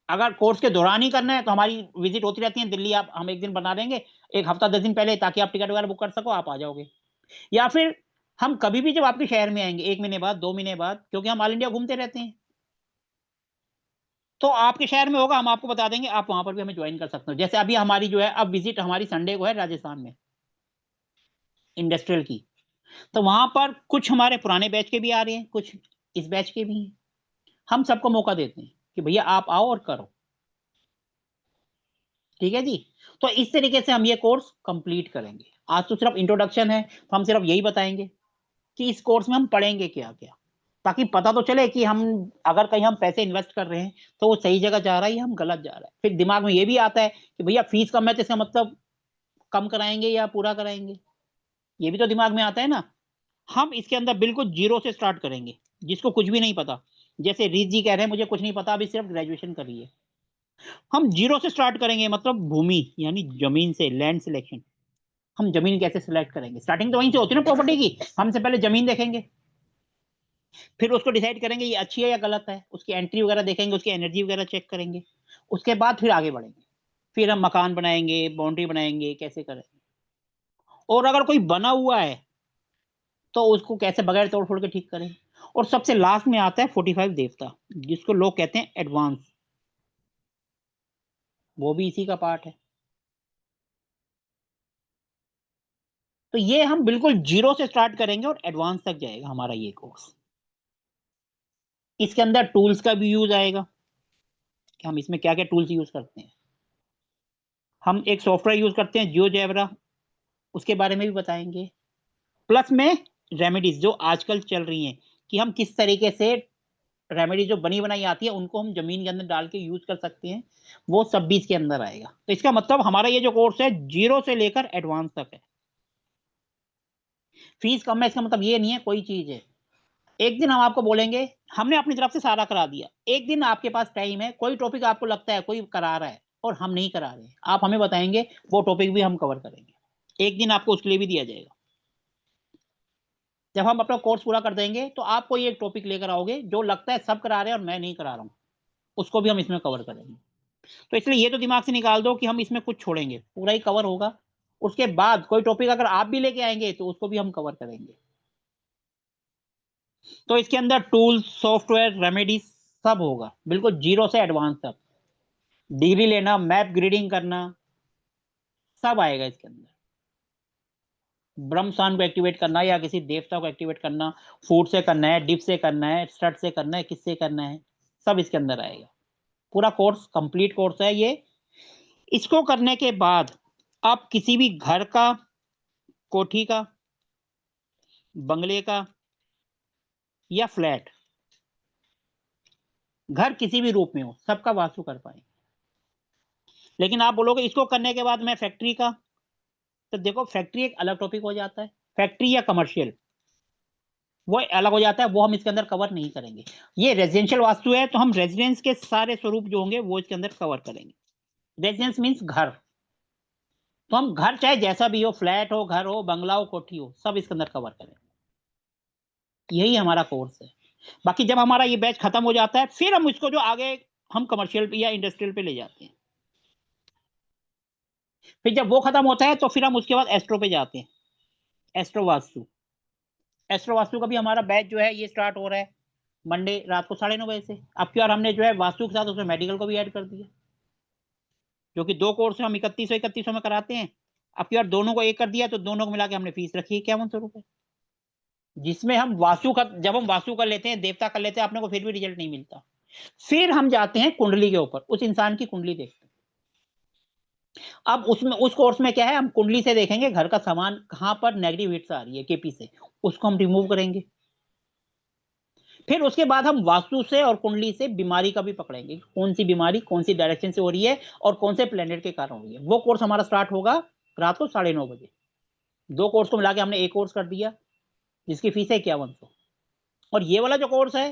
अगर कोर्स के दौरान ही करना है तो हमारी विजिट होती रहती है दिल्ली, आप हम एक दिन बना देंगे, एक हफ्ता 10 दिन पहले, ताकि आप टिकट वगैरह बुक कर सको, आप आ जाओगे। या फिर हम कभी भी जब आपके शहर में आएंगे, 1 महीने बाद, 2 महीने बाद, क्योंकि हम ऑल इंडिया घूमते रहते हैं, तो आपके शहर में होगा, हम आपको बता देंगे, आप वहां पर भी हमें ज्वाइन कर सकते हो। जैसे अभी हमारी जो है, अब विजिट हमारी संडे को है राजस्थान में, इंडस्ट्रियल की। तो वहां पर कुछ हमारे पुराने बैच के भी आ रहे हैं, कुछ इस बैच के भी हैं। हम सबको मौका देते हैं कि भैया आप आओ और करो। ठीक है जी। तो इस तरीके से हम ये कोर्स कंप्लीट करेंगे। आज तो सिर्फ इंट्रोडक्शन है, तो हम सिर्फ यही बताएंगे कि इस कोर्स में हम पढ़ेंगे क्या क्या, ताकि पता तो चले कि हम अगर कहीं हम पैसे इन्वेस्ट कर रहे हैं तो वो सही जगह जा रहा है या हम गलत जा रहा है। फिर दिमाग में ये भी आता है कि भैया फीस कम है तो इसका मतलब कम कराएंगे या पूरा कराएंगे, ये भी तो दिमाग में आता है ना। हम इसके अंदर बिल्कुल जीरो से स्टार्ट करेंगे, जिसको कुछ भी नहीं पता। जैसे रीत जी कह रहे हैं मुझे कुछ नहीं पता, अभी सिर्फ ग्रेजुएशन करी है। हम जीरो से स्टार्ट करेंगे, मतलब भूमि यानी जमीन से, लैंड सिलेक्शन। हम जमीन कैसे सिलेक्ट करेंगे, स्टार्टिंग तो वहीं से होती है ना प्रॉपर्टी की। हमसे पहले जमीन देखेंगे, फिर उसको डिसाइड करेंगे ये अच्छी है या गलत है, उसकी एंट्री वगैरह देखेंगे, उसकी एनर्जी वगैरह चेक करेंगे। उसके बाद फिर आगे बढ़ेंगे, फिर हम मकान बनाएंगे, बाउंड्री बनाएंगे, कैसे करेंगे। और अगर कोई बना हुआ है तो उसको कैसे बगैर तोड़ फोड़ के ठीक करें। और सबसे लास्ट में आता है 45 देवता, जिसको लोग कहते हैं एडवांस, वो भी इसी का पार्ट है। तो ये हम बिल्कुल जीरो से स्टार्ट करेंगे और एडवांस तक जाएगा हमारा ये कोर्स। इसके अंदर टूल्स का भी यूज आएगा कि हम इसमें क्या क्या टूल्स यूज करते हैं। हम एक सॉफ्टवेयर यूज करते हैं जियोजेब्रा, उसके बारे में भी बताएंगे। प्लस में रेमेडीज जो आजकल चल रही हैं कि हम किस तरीके से रेमेडी जो बनी बनाई आती है उनको हम जमीन के अंदर डाल के यूज कर सकते हैं, वो सब भी इसके अंदर आएगा। तो इसका मतलब हमारा ये जो कोर्स है जीरो से लेकर एडवांस तक है। फीस कम है इसका मतलब ये नहीं है कोई चीज है। एक दिन हम आपको बोलेंगे हमने अपनी तरफ से सारा करा दिया, एक दिन आपके पास टाइम है, कोई टॉपिक आपको लगता है कोई करा रहा है और हम नहीं करा रहे, आप हमें बताएंगे, वो टॉपिक भी हम कवर करेंगे। एक दिन आपको उसके लिए भी दिया जाएगा। जब हम अपना कोर्स पूरा कर देंगे तो आप कोई एक टॉपिक लेकर आओगे जो लगता है सब करा रहे हैं और मैं नहीं करा रहा हूँ, उसको भी हम इसमें कवर करेंगे। तो इसलिए ये तो दिमाग से निकाल दो कि हम इसमें कुछ छोड़ेंगे, पूरा ही कवर होगा। उसके बाद कोई टॉपिक अगर आप भी लेके आएंगे तो उसको भी हम कवर करेंगे। तो इसके अंदर टूल्स, सॉफ्टवेयर, रेमेडीज सब होगा, बिल्कुल जीरो से एडवांस तक। डिग्री लेना, मैप ग्रीडिंग करना, सब आएगा इसके अंदर। ब्रह्मसान को एक्टिवेट करना या किसी देवता को एक्टिवेट करना, फूड से करना है, डिप से करना है, स्टड से करना है, किससे करना है, सब इसके अंदर आएगा। पूरा कोर्स कंप्लीट कोर्स है ये। इसको करने के बाद आप किसी भी घर का, कोठी का, बंगले का या फ्लैट, घर किसी भी रूप में हो, सबका वास्तु कर पाएंगे। लेकिन आप बोलोगे इसको करने के बाद मैं फैक्ट्री का, तो देखो फैक्ट्री एक अलग टॉपिक हो जाता है। फैक्ट्री या कमर्शियल वो अलग हो जाता है, वो हम इसके अंदर कवर नहीं करेंगे। ये रेजिडेंशियल वास्तु है तो हम रेजिडेंस के सारे स्वरूप जो होंगे वो इसके अंदर कवर करेंगे। रेजिडेंस मीन्स घर, तो हम घर चाहे जैसा भी हो, फ्लैट हो, घर हो, बंगला हो, कोठी हो, सब इसके अंदर कवर करेंगे। यही हमारा कोर्स है। बाकी जब हमारा ये बैच खत्म हो जाता है फिर हम इसको जो आगे हम कमर्शियल या इंडस्ट्रियल पे ले जाते हैं। फिर जब वो खत्म होता है तो फिर हम उसके बाद एस्ट्रो पे जाते हैं, एस्ट्रो वास्तु। एस्ट्रो वास्तु का भी हमारा बैच जो है ये स्टार्ट हो रहा है मंडे रात को 9:30 बजे से। अब की बार हमने जो है वास्तु के साथ उसमें मेडिकल को भी ऐड कर दिया, जो कि 2 कोर्स हम 3100 में कराते हैं। अब की बार दोनों को एक कर दिया, तो दोनों को मिला के हमने फीस रखी है 5100 रुपए, जिसमें हम वास्तु का, जब हम वास्तु कर लेते हैं, देवता कर लेते हैं, अपने को फिर भी रिजल्ट नहीं मिलता। फिर हम जाते हैं कुंडली के ऊपर, उस इंसान की कुंडली देखते हैं। अब उसमें उस कोर्स में क्या है, हम कुंडली से देखेंगे घर का सामान कहां पर नेगेटिव हिट्स आ रही है केपी से, उसको हम रिमूव करेंगे। फिर उसके बाद हम वास्तु से और कुंडली से बीमारी का भी पकड़ेंगे, कौन सी बीमारी कौन सी डायरेक्शन से हो रही है और कौन से प्लेनेट के कारण हो रही है। वो कोर्स हमारा स्टार्ट होगा रात को 9:30 बजे। 2 कोर्स को मिला के हमने एक कोर्स कर दिया, जिसकी फीस है 5100। और ये वाला जो कोर्स है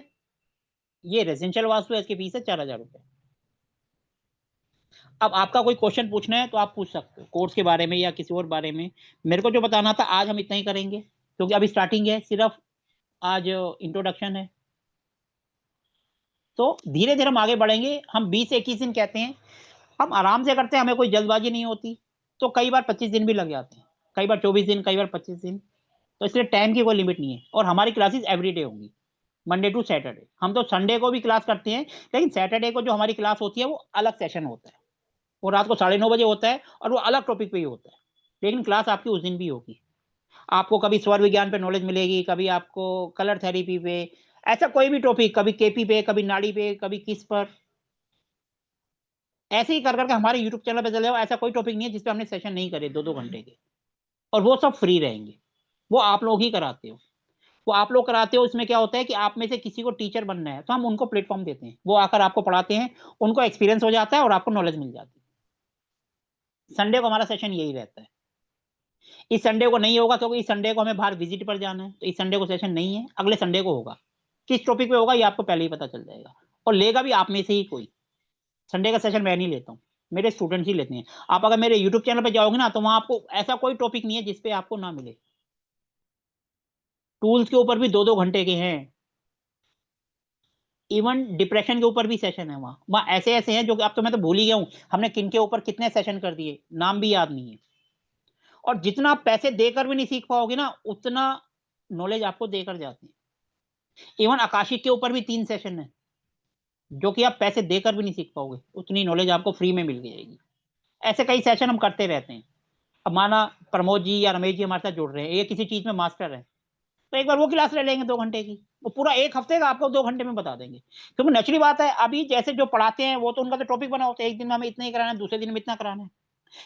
ये रेजिडेंशियल वास्तु है, इसकी फीस है 4000 रुपए। अब आपका कोई क्वेश्चन पूछना है तो आप पूछ सकते हो कोर्स के बारे में या किसी और बारे में। मेरे को जो बताना था आज हम इतना ही करेंगे, क्योंकि अभी स्टार्टिंग है, सिर्फ आज इंट्रोडक्शन है। तो धीरे धीरे हम आगे बढ़ेंगे। हम 20 से 21 दिन कहते हैं, हम आराम से करते हैं, हमें कोई जल्दबाजी नहीं होती। तो कई बार 25 दिन भी लग जाते हैं, कई बार 24 दिन, कई बार 25 दिन। तो इसलिए टाइम की कोई लिमिट नहीं है। और हमारी क्लासेस एवरीडे होंगी, मंडे टू सैटरडे। हम तो संडे को भी क्लास करते हैं, लेकिन सैटरडे को जो हमारी क्लास होती है वो अलग सेशन होता है, वो रात को 9:30 बजे होता है और वो अलग टॉपिक पे ही होता है। लेकिन क्लास आपकी उस दिन भी होगी। आपको कभी स्वर विज्ञान पे नॉलेज मिलेगी, कभी आपको कलर थेरेपी पे, ऐसा कोई भी टॉपिक, कभी केपी पे, कभी नाड़ी पे, कभी किस पर। ऐसे ही कर करके हमारे यूट्यूब चैनल पे चले जाओ, ऐसा कोई टॉपिक नहीं है जिसपे हमने सेशन नहीं करे 2-2 घंटे के, और वो सब फ्री रहेंगे। वो आप लोग ही कराते हो, वो आप लोग कराते हो। इसमें क्या होता है कि आप में से किसी को टीचर बनना है तो हम उनको प्लेटफॉर्म देते हैं, वो आकर आपको पढ़ाते हैं, उनको एक्सपीरियंस हो जाता है और आपको नॉलेज मिल जाती है। संडे को हमारा सेशन यही रहता है। इस संडे को नहीं होगा क्योंकि इस संडे को हमें बाहर विजिट पर जाना है, तो इस संडे को सेशन नहीं है, अगले संडे को होगा। किस टॉपिक पे होगा ये आपको पहले ही पता चल जाएगा, और लेगा भी आप में से ही कोई। संडे का सेशन मैं नहीं लेता हूँ, मेरे स्टूडेंट्स ही लेते हैं। आप अगर मेरे यूट्यूब चैनल पे जाओगे ना, तो वहां आपको ऐसा कोई टॉपिक नहीं है जिसपे आपको ना मिले। टूल्स के ऊपर भी 2-2 घंटे के हैं, इवन डिप्रेशन के ऊपर भी सेशन है। वहाँ ऐसे ऐसे हैं जो कि अब तो मैं तो भूल ही गया हूँ हमने किन के ऊपर कितने सेशन कर दिए, नाम भी याद नहीं है। और जितना आप पैसे देकर भी नहीं सीख पाओगे ना, उतना नॉलेज आपको देकर जाते हैं। इवन आकाशिक के ऊपर भी 3 सेशन है जो कि आप पैसे देकर भी नहीं सीख पाओगे, उतनी नॉलेज आपको फ्री में मिल जाएगी। ऐसे कई सेशन हम करते रहते हैं। अब माना प्रमोद जी या रमेश जी हमारे साथ जुड़ रहे हैं, ये किसी चीज में मास्टर है, तो एक बार वो क्लास ले लेंगे 2 घंटे की, वो पूरा 1 हफ्ते का आपको 2 घंटे में बता देंगे। क्योंकि नेचुरली बात है, अभी जैसे जो पढ़ाते हैं वो तो उनका तो टॉपिक बना होता है, एक दिन में हमें इतना ही कराना है, दूसरे दिन में इतना कराना है।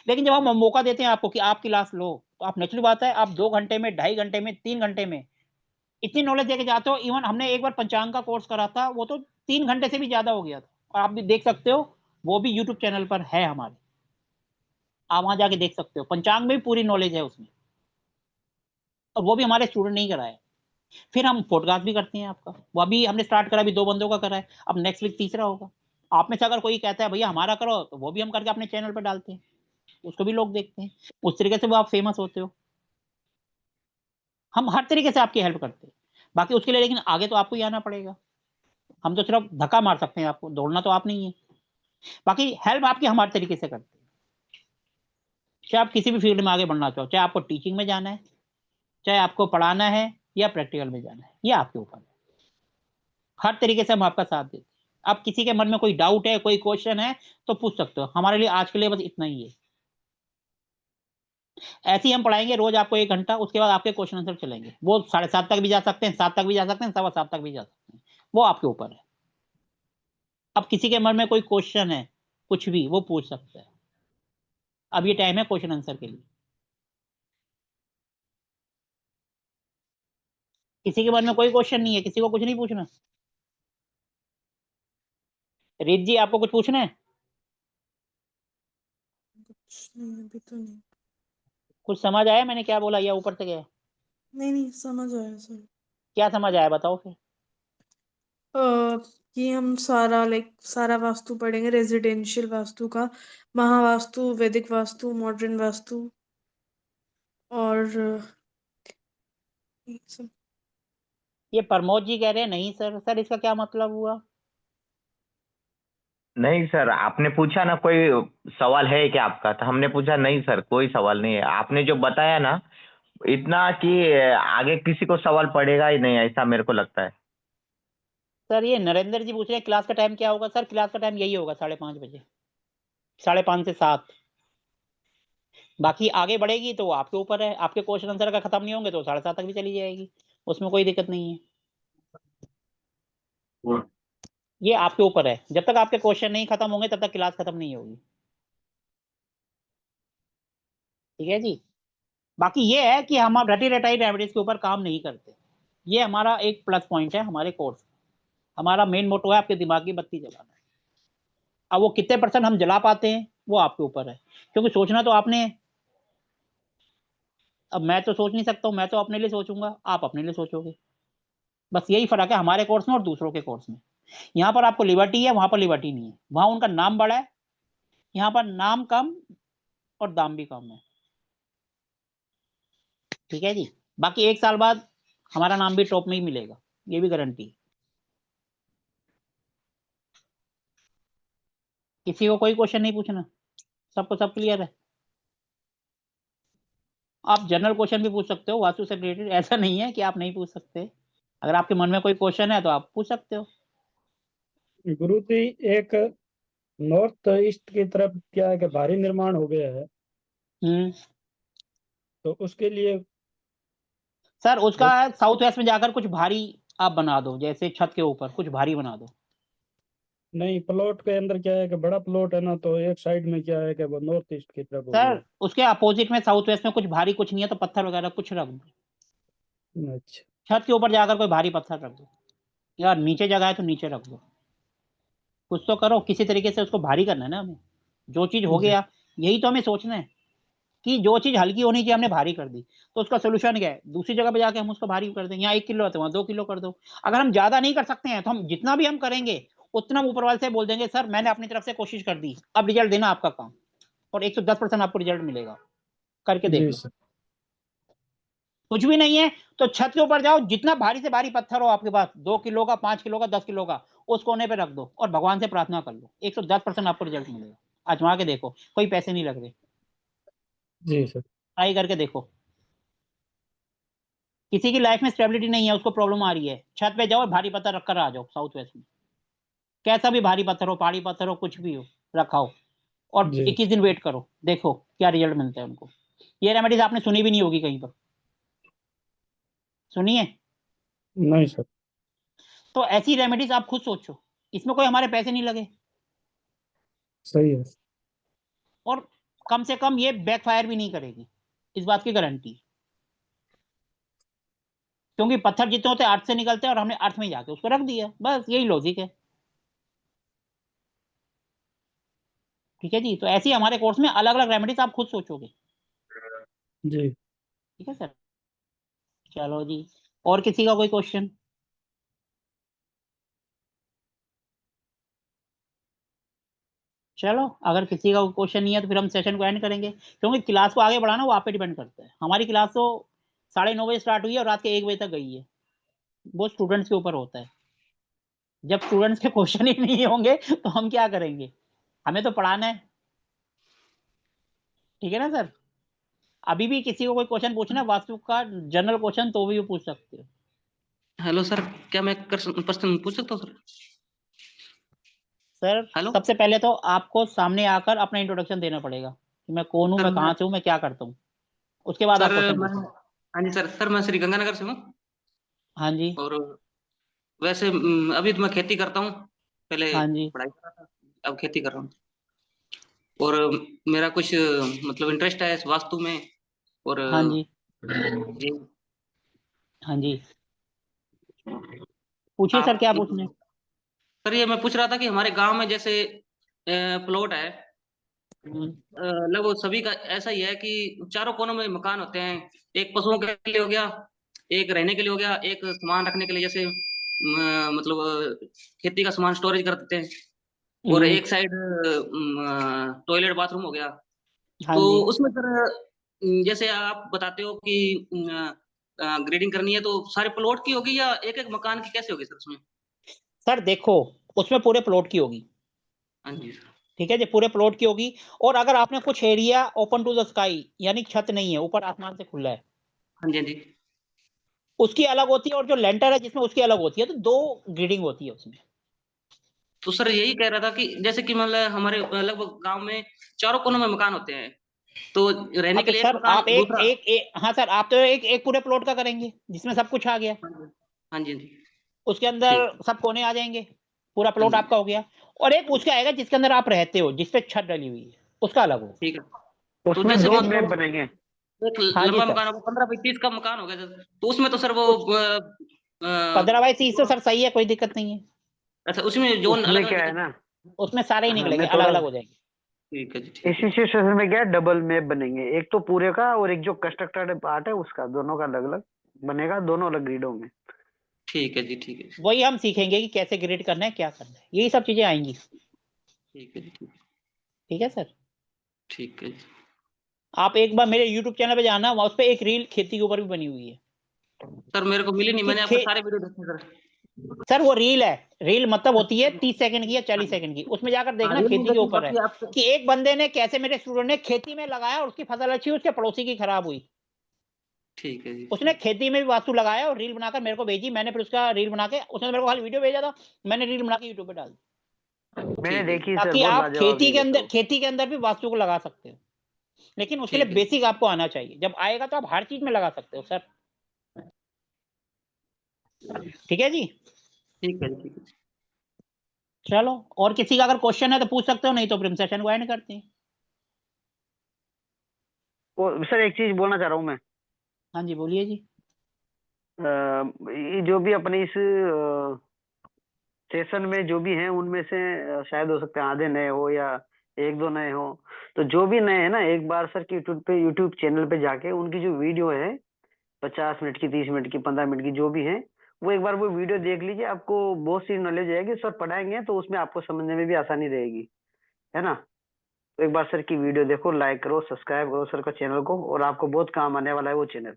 लेकिन जब हम मौका देते हैं आपको कि आप क्लास लो, तो आप नेचुरली बात है आप 2 घंटे में, 2.5 घंटे में, 3 घंटे में इतनी नॉलेज देके जाते हो। इवन हमने एक बार पंचांग का कोर्स करा था, वो तो 3 घंटे से भी ज्यादा हो गया था, और आप भी देख सकते हो, वो भी यूट्यूब चैनल पर है हमारे, आप वहां जाके देख सकते हो। पंचांग में भी पूरी नॉलेज है उसमें, और वो भी हमारे स्टूडेंट नहीं कराए। फिर हम पॉडकास्ट भी करते हैं आपका, वो अभी हमने स्टार्ट करा, अभी 2 बंदों का करा है, अब नेक्स्ट वीक तीसरा होगा। आप में से अगर कोई कहता है भैया हमारा करो, तो वो भी हम करके अपने चैनल पर डालते हैं, उसको भी लोग देखते हैं। उस तरीके से वो आप फेमस होते हो। हम हर तरीके से आपकी हेल्प करते हैं। बाकी उसके लिए लेकिन आगे तो आपको ही आना पड़ेगा। हम तो सिर्फ धक्का मार सकते हैं आपको, दौड़ना तो आप नहीं है। बाकी हेल्प आपकी हम हर तरीके से करते हैं। चाहे आप किसी भी फील्ड में आगे बढ़ना चाहो, चाहे आपको टीचिंग में जाना है, चाहे आपको पढ़ाना है या प्रैक्टिकल में जाना है, ये आपके ऊपर है। हर तरीके से हम आपका साथ देते हैं। अब किसी के मन में कोई डाउट है, कोई क्वेश्चन है, तो पूछ सकते हो। हमारे लिए आज के लिए बस इतना ही है। ऐसे ही हम पढ़ाएंगे रोज आपको 1 घंटा, उसके बाद आपके क्वेश्चन आंसर चलेंगे। वो 7:30 तक भी जा सकते हैं, 7 तक भी जा सकते हैं, 7:15 तक भी जा सकते हैं, वो आपके ऊपर है। अब किसी के मन में कोई क्वेश्चन है, कुछ भी, वो पूछ सकता है। अब ये टाइम है क्वेश्चन आंसर के लिए। किसी के मन में कोई क्वेश्चन नहीं है, किसी को कुछ नहीं पूछना। रीत जी आपको कुछ पूछना है? कुछ नहीं, अभी तो नहीं। कुछ समझ आया मैंने क्या बोला, या ऊपर से गया? नहीं समझ आया सर। क्या समझ आया बताओ फिर। कि हम सारा वास्तु पढ़ेंगे, रेजिडेंशियल वास्तु का, महावास्तु, वैदिक वास्तु, मॉडर्न वास्तु, और ये सब। ये प्रमोद जी कह रहे हैं नहीं सर। सर इसका क्या मतलब हुआ? नहीं सर, आपने पूछा ना कोई सवाल है क्या आपका, तो हमने पूछा नहीं सर कोई सवाल नहीं है। आपने जो बताया ना इतना कि आगे किसी को सवाल पड़ेगा ही नहीं, ऐसा मेरे को लगता है। सर ये नरेंद्र जी पूछ रहे हैं क्लास का टाइम क्या होगा। सर क्लास का टाइम यही होगा 5:30 बजे, 5:30 से 7। बाकी आगे बढ़ेगी तो आपके ऊपर है। आपके क्वेश्चन आंसर का खत्म नहीं होंगे तो 7:30 तक भी चली जाएगी, उसमें कोई दिक्कत नहीं है। ये आपके ऊपर है, जब तक आपके क्वेश्चन नहीं खत्म होंगे तब तक क्लास खत्म नहीं होगी। ठीक है जी। बाकी ये है कि हम रटी रटाई डायबिटीज के ऊपर काम नहीं करते। ये हमारा एक प्लस पॉइंट है हमारे कोर्स। हमारा मेन मोटो है आपके दिमाग की बत्ती जलाना। अब वो कितने % हम जला पाते हैं वो आपके ऊपर है, क्योंकि सोचना तो आपने है। अब मैं तो सोच नहीं सकता हूँ, मैं तो अपने लिए सोचूंगा, आप अपने लिए सोचोगे। बस यही फर्क है हमारे कोर्स में और दूसरों के कोर्स में। यहाँ पर आपको लिबर्टी है, वहां पर लिबर्टी नहीं है। वहां उनका नाम बड़ा है, यहाँ पर नाम कम और दाम भी कम है। ठीक है जी। बाकी 1 साल बाद हमारा नाम भी टॉप में ही मिलेगा, ये भी गारंटी है। किसी को कोई क्वेश्चन नहीं पूछना, सबको सब क्लियर है। आप जनरल क्वेश्चन भी पूछ सकते हो वास्तु से रिलेटेड, ऐसा नहीं है कि आप नहीं पूछ सकते। अगर आपके मन में कोई क्वेश्चन है तो आप पूछ सकते हो। गुरु जी, एक नॉर्थ ईस्ट की तरफ क्या है कि भारी निर्माण हो गया है, तो उसके लिए सर उसका साउथ वेस्ट में जाकर कुछ भारी आप बना दो, जैसे छत के ऊपर कुछ भारी बना दो। नहीं, प्लॉट के अंदर क्या है कि बड़ा प्लॉट है ना, तो एक साइड में क्या है कि वो नॉर्थ ईस्ट की तरफ हो सर गया। उसके अपोजिट में साउथ वेस्ट में कुछ भारी कुछ नहीं है, तो पत्थर वगैरह कुछ रख दो, अच्छा, छत के ऊपर जाकर कोई भारी पत्थर रख दो, यार नीचे जगह है तो नीचे रख दो, कुछ तो करो, किसी तरीके से उसको भारी करना है ना हमें। जो चीज हो जी गया, यही तो हमें सोचना है कि जो चीज हल्की होनी चाहिए हमने भारी कर दी, तो उसका सोल्यूशन क्या है, दूसरी जगह पे जाके हम उसको भारी कर दें। यहाँ 1 किलो है तो वहाँ 2 किलो कर दो। अगर हम ज्यादा नहीं कर सकते हैं तो हम जितना भी हम करेंगे उतना हम ऊपर वाले से बोल देंगे, सर मैंने अपनी तरफ से कोशिश कर दी, अब रिजल्ट देना आपका काम, और 110% आपको रिजल्ट मिलेगा, करके देख जी लो। सर। कुछ भी नहीं है तो छत के ऊपर जाओ, जितना भारी से भारी पत्थर हो आपके पास, 2 किलो का, 5 किलो का, 10 किलो का, उस कोने पे रख दो और भगवान से प्रार्थना कर लो, 110% आपको रिजल्ट मिलेगा। आजमा के देखो, कोई पैसे नहीं लग रहे, जी सर। ट्राई करके देखो। किसी की लाइफ में स्टेबिलिटी नहीं है, उसको प्रॉब्लम आ रही है, छत पे जाओ भारी पत्थर रखकर आ जाओ, साउथ वेस्ट में कैसा भी भारी पत्थर हो, पहाड़ी पत्थर हो, कुछ भी हो, रखाओ और जी 21 दिन वेट करो, देखो क्या रिजल्ट मिलता है उनको। ये रेमेडीज आपने सुनी भी नहीं होगी कहीं पर, सुनिए। नहीं सर। तो ऐसी रेमेडीज आप खुद सोचो, इसमें कोई हमारे पैसे नहीं लगे, सही है। और कम से कम ये बैकफायर भी नहीं करेगी, इस बात की गारंटी, क्योंकि पत्थर जितने होते हैं अर्थ से निकलते हैं और हमने अर्थ में जाके उसको रख दिया, बस यही लॉजिक है। ठीक है जी, तो ऐसी हमारे कोर्स में अलग अलग रेमेडीज आप खुद सोचोगे। जी ठीक है सर, चलो जी, और किसी का कोई क्वेश्चन? चलो, अगर किसी का क्वेश्चन नहीं है तो फिर हम सेशन को एंड करेंगे, क्योंकि क्लास को आगे बढ़ाना वो आप पे डिपेंड करता है। हमारी क्लास तो 9:30 स्टार्ट हुई है और रात के 1 बजे तक गई है, वो स्टूडेंट्स के ऊपर होता है। जब स्टूडेंट्स के क्वेश्चन ही नहीं होंगे तो हम क्या करेंगे, हमें तो पढ़ाना है। ठीक है ना सर, अभी भी किसी को कोई क्वेश्चन पूछना है वास्तु का जनरल क्वेश्चन तो भी वो पूछ सकते हो। हेलो सर, क्या मैं प्रश्न पूछ सकता हूँ सर? सर हेलो सबसे पहले तो आपको सामने आकर अपना इंट्रोडक्शन देना पड़ेगा कि मैं कौन हूँ, सर, मैं कहाँ से हूँ, मैं क्या करता हूँ, उसके बाद आप सर क्वेश्चन मैं पूछना। हाँ जी सर, मैं श्री गंगानगर से हूँ। हाँ जी। और वैसे अभी तो मैं खेती करता हूँ, पहले हाँ जी। पढ़ाई कर रहा था, अब खेती कर रहा हूँ। और मेरा कुछ मतलब इंटरेस्ट है इस वास्तु में। और हाँ जी। जी हाँ जी, पूछिए सर आप क्या पूछना है। सर, ये मैं पूछ रहा था कि हमारे गांव में जैसे प्लॉट है, लगभग सभी का ऐसा ही है कि चारों कोनों में मकान होते हैं। एक पशुओं के लिए हो गया, एक रहने के लिए हो गया, एक सामान रखने के लिए, जैसे मतलब खेती का सामान स्टोरेज कर देते हैं। और एक साइड टॉयलेट बाथरूम हो गया। हाँ तो जी। उसमें सर जैसे आप बताते हो कि ग्रेडिंग करनी है, तो सारे प्लॉट की होगी या एक एक मकान की, कैसे होगी सर उसमें? सर देखो, उसमें पूरे प्लॉट की होगी। हाँ जी सर। ठीक है जी, पूरे प्लॉट की होगी। और अगर आपने कुछ area open to the sky, यानी छत नहीं है, ऊपर आसमान से खुला है, हाँ जी, हाँ जी। उसकी अलग होती है, और जो लेंटर है जिसमें उसकी अलग होती है, तो 2 ग्रेडिंग होती है उसमें। तो सर यही कह रहा था कि जैसे कि मतलब हमारे लगभग गांव में चारों कोनों में मकान होते हैं, तो रहने हाँ के तो लिए एक सर मकान, आप एक दूसरा। एक, एक हाँ सर, आप तो एक पूरे प्लॉट का करेंगे जिसमें सब कुछ आ गया, हाँ जी, हाँ जी, हाँ जी। उसके अंदर ठीक। सब कोने आ जाएंगे, पूरा हाँ प्लॉट जी। आपका हो गया। और एक उसका आएगा जिसके अंदर आप रहते हो, जिसपे छत डली हुई है, उसका अलग हो। ठीक है। तो उसमें जैसे कि 2 ठीक है मैप जी। बनेंगे। एक हाँ जी लंबा सर, मकान होगा, 15 बाई 30 का मकान होगा सर, तो उसमें तो सर वो कुछ 15 बाई 30 तो सर सही है, कोई दिक्कत नहीं है। अच्छा, उसमें जोन अलग उसमें अलग क्या है है क्या? ना, उसमें सारे ही हाँ निकलेंगे, मैं अलग थोड़ा अलग हो जाएंगे। ठीक है जी, ठीक इसी है। सिचुएशन में क्या है, डबल मैप बनेंगे, एक तो पूरे का और एक जो कंस्ट्रक्टेड पार्ट है उसका, दोनों का अलग अलग बनेगा, दोनों अलग ग्रिडों में। ठीक है जी, ठीक है। वही हम सीखेंगे कि कैसे ग्रेड करना है, क्या करना है, यही सब चीजें आएंगी। ठीक है जी, ठीक है। ठीक है सर, ठीक है जी। आप एक बार मेरे YouTube चैनल पे जाना, वहाँ उस पे एक रील खेती के ऊपर भी बनी हुई है सर मेरे को मिली नहीं, कि मैंने आपके सारे वीडियो देखे सर। सर वो रील है, रील मतलब होती है अच्छा। 30 सेकंड की या हाँ 40 जी। सेकंड की, उसमें जाकर हाँ, देखना रील नहीं खेती के देखी, ऊपर है बाकी आप। कि एक बंदे ने कैसे, मेरे स्टूडेंट ने खेती में लगाया और उसकी फसल अच्छी हुई, उसके पड़ोसी की खराब हुई। ठीक है जी, उसने ठीक। खेती में भी वास्तु लगाया और रील बनाकर मेरे को भेजी, मैंने फिर उसका रील बना के, उसने मेरे को खाली वीडियो भेजा था, मैंने रील बना के YouTube पे डाल दी, मैंने ठीक है जी, देखी सर, ताकि बहुत आप लाजवाब रील है सर। खेती के अंदर भी वास्तु को लगा सकते हो। लेकिन उसके ठीक लिए है। बेसिक आपको आना चाहिए, जब आएगा तो आप हर चीज में लगा सकते हो सर। ठीक है जी। ठीक है जी, ठीक है। चलो, और किसी का अगर क्वेश्चन है तो पूछ सकते हो, नहीं तो फिर हम सेशन को एंड करते हैं। सर एक चीज बोलना चाह रहा हूँ मैं। हाँ जी, बोलिए जी। ये जो भी अपने इस सेशन में जो भी हैं उनमें से शायद हो सकता है आधे नए हो या एक दो नए हो। तो जो भी नए हैं ना, एक बार सर की यूट्यूब चैनल पे जाके उनकी जो वीडियो है 50 मिनट की, 30 मिनट की, 15 मिनट की जो भी है, वो एक बार वो वीडियो देख लीजिए। आपको बहुत सी नॉलेज आएगी। सर पढ़ाएंगे तो उसमें आपको समझने में भी आसानी रहेगी, है ना। तो एक बार सर की वीडियो देखो, लाइक करो, सब्सक्राइब करो सर का चैनल को, और आपको बहुत काम आने वाला है वो चैनल।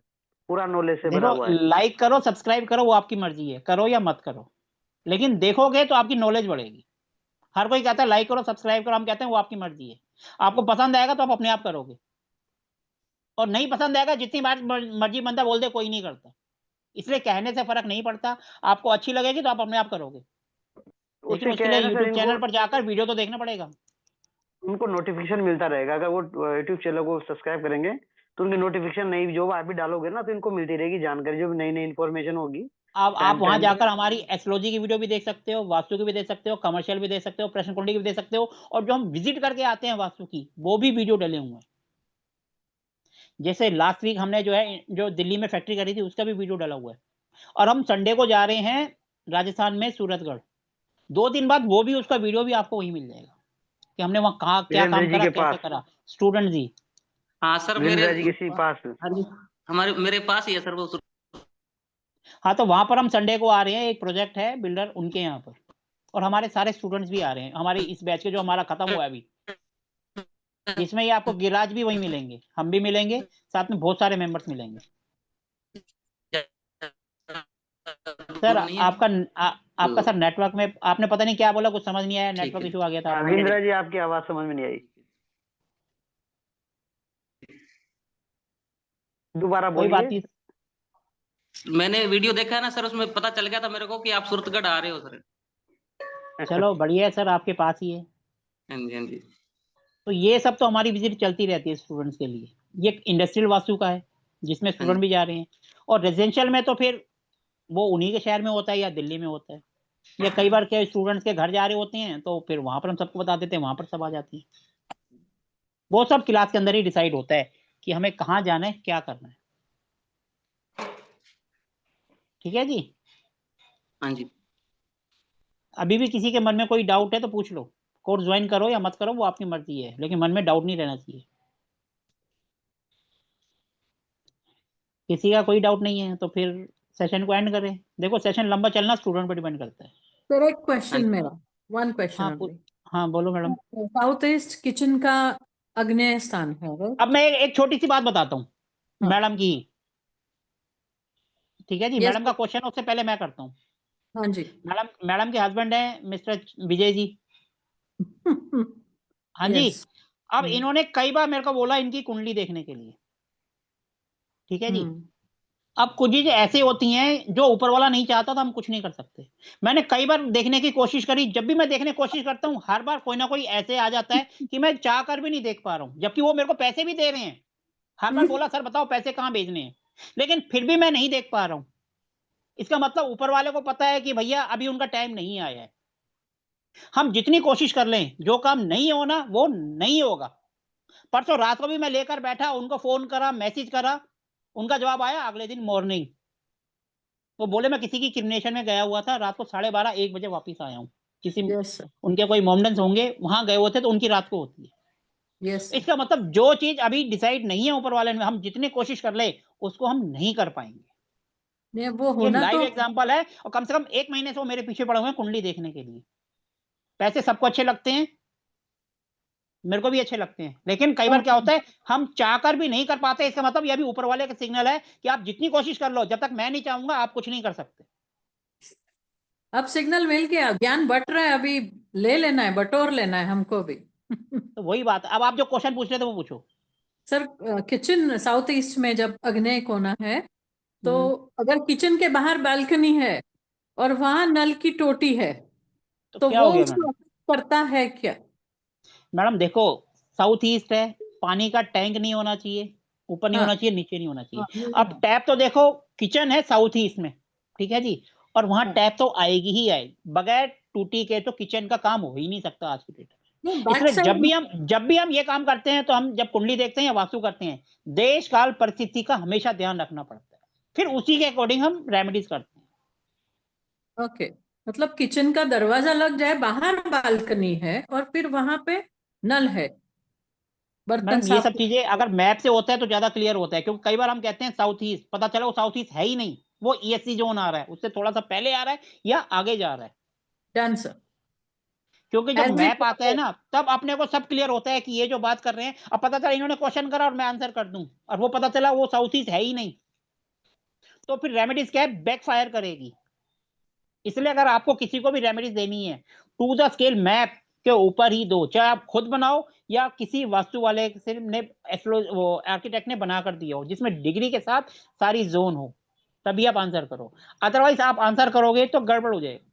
पूरा नॉलेज से भरा देखो, हुआ है। लाइक करो, सब्सक्राइब करो, वो आपकी मर्जी है, करो या मत करो, लेकिन देखोगे तो आपकी नॉलेज बढ़ेगी। हर कोई कहता है लाइक करो, सब्सक्राइब करो, हम कहते हैं वो आपकी मर्जी है। आपको पसंद आएगा तो आप अपने आप करोगे, और नहीं पसंद आएगा, जितनी बार मर्जी बंदा बोल दे, कोई नहीं करता। इसलिए कहने से फर्क नहीं पड़ता। आपको अच्छी लगेगी तो आप अपने आप करोगे, लेकिन उससे उसके क्या लिए है ना सर, यूट्यूब इनको चैनल पर जाकर वीडियो तो देखना पड़ेगा। उनको नोटिफिकेशन मिलता रहेगा। अगर वो यूट्यूब चैनल को सब्सक्राइब करेंगे तो उनकी नोटिफिकेशन नहीं, जो आप भी डालोगे ना, तो इनको मिलती रहेगी जानकारी, जो भी नई नई इन्फॉर्मेशन होगी आप टाइम वहां टाइम जाकर हमारी एस्ट्रोलॉजी की वीडियो भी देख सकते हो, वास्तु की भी देख सकते हो, कमर्शियल भी देख सकते हो, प्रश्न कुंडली की भी देख सकते हो, और जो हम विजिट करके आते हैं वास्तु की, वो भी वीडियो डले हुए हैं। जैसे लास्ट वीक हमने जो है, जो दिल्ली में फैक्ट्री करी थी, उसका भी वीडियो डला हुआ है। और हम संडे को जा रहे हैं राजस्थान में सूरतगढ़, 2 दिन बाद वो भी, उसका वीडियो भी आपको वहीं मिल जाएगा कि हमने वहाँ कहाँ क्या वीरेंद्र काम जी करा, के कैसे पास, करा। स्टूडेंट जी, हाँ सर, मेरे वीरेंद्र जी के पास। हाँ जी, हमारे मेरे पास ही है सर वो। हाँ, तो वहां पर हम संडे को आ रहे हैं, एक प्रोजेक्ट है बिल्डर उनके यहाँ पर, और हमारे सारे स्टूडेंट्स भी आ रहे हैं, हमारे इस बैच के, जो हमारा खत्म हुआ है अभी, जिसमें ये आपको गिराज भी वही मिलेंगे, हम भी मिलेंगे, साथ में बहुत सारे मेंबर्स मिलेंगे। सर नहीं है आपका सर नेटवर्क में, आपने पता नहीं क्या बोला, कुछ समझ नहीं आया, ठीक नेटवर्क है। इशू आ गया था आपका। रविंद्र जी आपकी आवाज समझ में नहीं आई, दोबारा कोई बात बोलिए। नहीं, मैंने वीडियो देखा है ना सर, उसमें पता चल गया था मेरे को कि आप सूरतगढ़ आ रहे हो सर। चलो बढ़िया है सर, आपके पास ही है। हाँ जी, हाँ जी। तो ये सब तो हमारी विजिट चलती रहती है स्टूडेंट्स के लिए। ये इंडस्ट्रियल वास्तु का है, जिसमें हाँ स्टूडेंट जी। भी जा रहे हैं, और रेजिडेंशियल में तो फिर वो उन्हीं के शहर में होता है या दिल्ली में होता है, या कई बार क्या स्टूडेंट्स के घर जा रहे होते हैं, तो फिर वहां पर हम सबको बता देते हैं, वहां पर सब आ जाती है। वो सब क्लास के अंदर ही डिसाइड होता है कि हमें कहाँ जाना है, क्या करना है। ठीक है जी। हाँ जी। अभी भी किसी के मन में कोई डाउट है तो पूछ लो, कोर्स ज्वाइन करो या मत करो, वो आपकी मर्जी है, लेकिन मन में डाउट नहीं रहना चाहिए। किसी का कोई डाउट नहीं है तो फिर सेशन को एंड करें। देखो, सेशन लंबा चलना स्टूडेंट पर डिपेंड करता है। सर एक हाँ क्वेश्चन जी। मेरा, वन क्वेश्चन हाँ ओनली। हाँ, बोलो मैडम। साउथ ईस्ट किचन का अग्नेय स्थान है, राइट? अब मैं एक छोटी सी बात बताता हूँ हाँ। मैडम की। ठीक है जी, यस मैडम का क्वेश्चन उससे पहले मैं करता हूँ। हाँ जी। मैडम के हस्बैंड है मिस्टर विजय जी। हाँ जी। यस। अब इन्होंने कई बार मेरे को बोला इनकी कुंडली देखने के लिए। ठीक है जी। अब कुछ चीजें ऐसी होती हैं जो ऊपर वाला नहीं चाहता तो हम कुछ नहीं कर सकते। मैंने कई बार देखने की कोशिश करी, जब भी मैं देखने की कोशिश करता हूँ, हर बार कोई ना कोई ऐसे आ जाता है कि मैं चाह कर भी नहीं देख पा रहा हूँ, जबकि वो मेरे को पैसे भी दे रहे हैं। हर बार बोला सर बताओ पैसे कहाँ भेजने हैं, लेकिन फिर भी मैं नहीं देख पा रहा हूँ। इसका मतलब ऊपर वाले को पता है कि भैया अभी उनका टाइम नहीं आया है। हम जितनी कोशिश कर लें, जो काम नहीं होना वो नहीं होगा। परसों रात को भी मैं लेकर बैठा, उनको फोन करा, मैसेज करा, उनका जवाब आया अगले दिन मॉर्निंग। वो बोले मैं किसी की क्रिमिनेशन में गया हुआ था, रात को 12:30 1 बजे वापस आया हूँ। किसी यस सर। उनके कोई मोमेंट्स होंगे, वहां गए होते तो उनकी रात को होती है। यस इसका मतलब जो चीज अभी डिसाइड नहीं है ऊपर वाले ने, हम जितनी कोशिश कर ले उसको हम नहीं कर पाएंगे। नहीं, वो ये होना लाइव तो एग्जांपल है, और कम से कम 1 महीने से वो मेरे पीछे पड़े हुए हैं कुंडली देखने के लिए। पैसे सबको अच्छे लगते हैं, मेरे को भी अच्छे लगते हैं, लेकिन कई बार क्या होता है हम चाहकर भी नहीं कर पाते। इसका मतलब यह भी ऊपर वाले का सिग्नल है कि आप जितनी कोशिश कर लो, जब तक मैं नहीं चाहूंगा आप कुछ नहीं कर सकते। अब सिग्नल मिल गया, ज्ञान बट रहा है, अभी ले लेना है, बटोर लेना है हमको भी। तो वही बात है। अब आप जो क्वेश्चन पूछ रहे थे वो पूछो। सर किचन साउथ ईस्ट में जब अग्नेय कोना है, तो अगर किचन के बाहर बालकनी है और वहां नल की टोटी है, तो तो क्या वो हो गया उसको मैडम? affect करता है क्या? मैडम देखो, साउथ ईस्ट है, पानी का टैंक नहीं होना चाहिए, ऊपर नहीं हाँ होना चाहिए, नीचे नहीं होना चाहिए। हाँ, ये अब है। टैप तो देखो, किचन है साउथ ईस्ट में, ठीक है जी, और वहां टैप तो आएगी ही आएगी, बगैर टूटी के तो किचन का काम हो ही नहीं सकता आज की डेट में। इसलिए जब भी हम ये काम करते हैं, तो हम जब कुंडली देखते हैं या वास्तु करते हैं, देश काल परिस्थिति का हमेशा ध्यान रखना पड़ता है, फिर उसी के अकॉर्डिंग हम रेमेडीज करते हैं। ओके, मतलब किचन का दरवाजा लग जाए, बाहर बालकनी है और फिर वहां पे नल है, बर्तन मैडम ये साफ सब चीजें अगर मैप से होता है तो ज्यादा क्लियर होता है, क्योंकि कई बार हम कहते हैं साउथ ईस्ट, पता चला वो साउथ ईस्ट है ही नहीं, वो ईएससी जोन आ रहा है, उससे थोड़ा सा पहले आ रहा है या आगे जा रहा है। Done sir. क्योंकि जब मैप आता है ना, तब अपने को सब क्लियर होता है कि ये जो बात कर रहे हैं, अब पता चला इन्होंने क्वेश्चन करा और मैं आंसर कर दूं, और वो पता चला वो साउथ ईस्ट है ही नहीं, तो फिर रेमेडीज क्या है, बैकफायर करेगी। इसलिए अगर आपको किसी को भी रेमेडीज देनी है, टू द स्केल मैप के ऊपर ही दो, चाहे आप खुद बनाओ या किसी वास्तु वाले ने वो आर्किटेक्ट ने बना कर दिया हो, जिसमें डिग्री के साथ सारी जोन हो, तभी आप आंसर करो। अदरवाइज आप आंसर करोगे तो गड़बड़ हो जाएगा।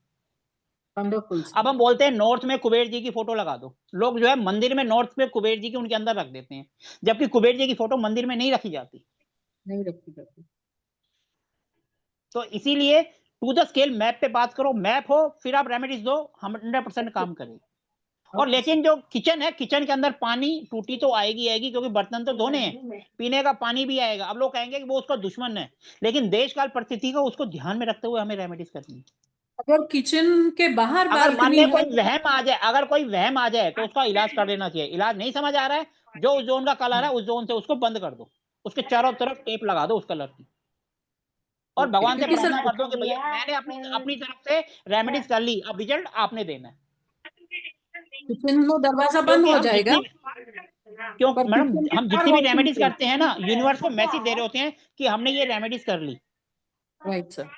वंडरफुल। अब हम बोलते हैं नॉर्थ में कुबेर जी की फोटो लगा दो, लोग जो है मंदिर में नॉर्थ में कुबेर जी की उनके अंदर रख देते हैं, जबकि कुबेर जी की फोटो मंदिर में नहीं रखी जाती। नहीं रखी जाती। तो इसीलिए टू द स्केल मैप पे बात करो, मैप हो फिर आप रेमेडीज दो, 100% काम करेगी। और लेकिन जो किचन है, किचन के अंदर पानी टूटी तो आएगी आएगी, क्योंकि बर्तन तो धोने हैं, पीने का पानी भी आएगा। अब लोग कहेंगे कि वो उसका दुश्मन है, लेकिन देश काल परिस्थिति को उसको ध्यान में रखते हुए हमें रेमेडीज करनी है। अगर किचन के बाहर अगर मान बालकनी ले है, कोई वहम आ जाए, अगर कोई वहम आ जाए तो उसका इलाज कर लेना चाहिए। इलाज नहीं समझ आ रहा है, जो उस जोन का कलर है उस जोन से उसको बंद कर दो, उसके चारों तरफ टेप लगा दो उस कलर की, और भगवान से क्योंकि सर प्रार्थना कर दो कि भैया मैंने अपनी तरफ से रेमेडीज कर ली, अब रिजल्ट आपने देना है। किचन में दरवाजा बंद क्योंकि हो हम जाएगा, क्यों पर मैडम, किचन के हम बाहर जितनी भी वॉशरूम रेमेडीज करते हैं ना, यूनिवर्स को मैसेज दे रहे होते हैं कि हमने ये रेमेडीज कर ली। Right sir.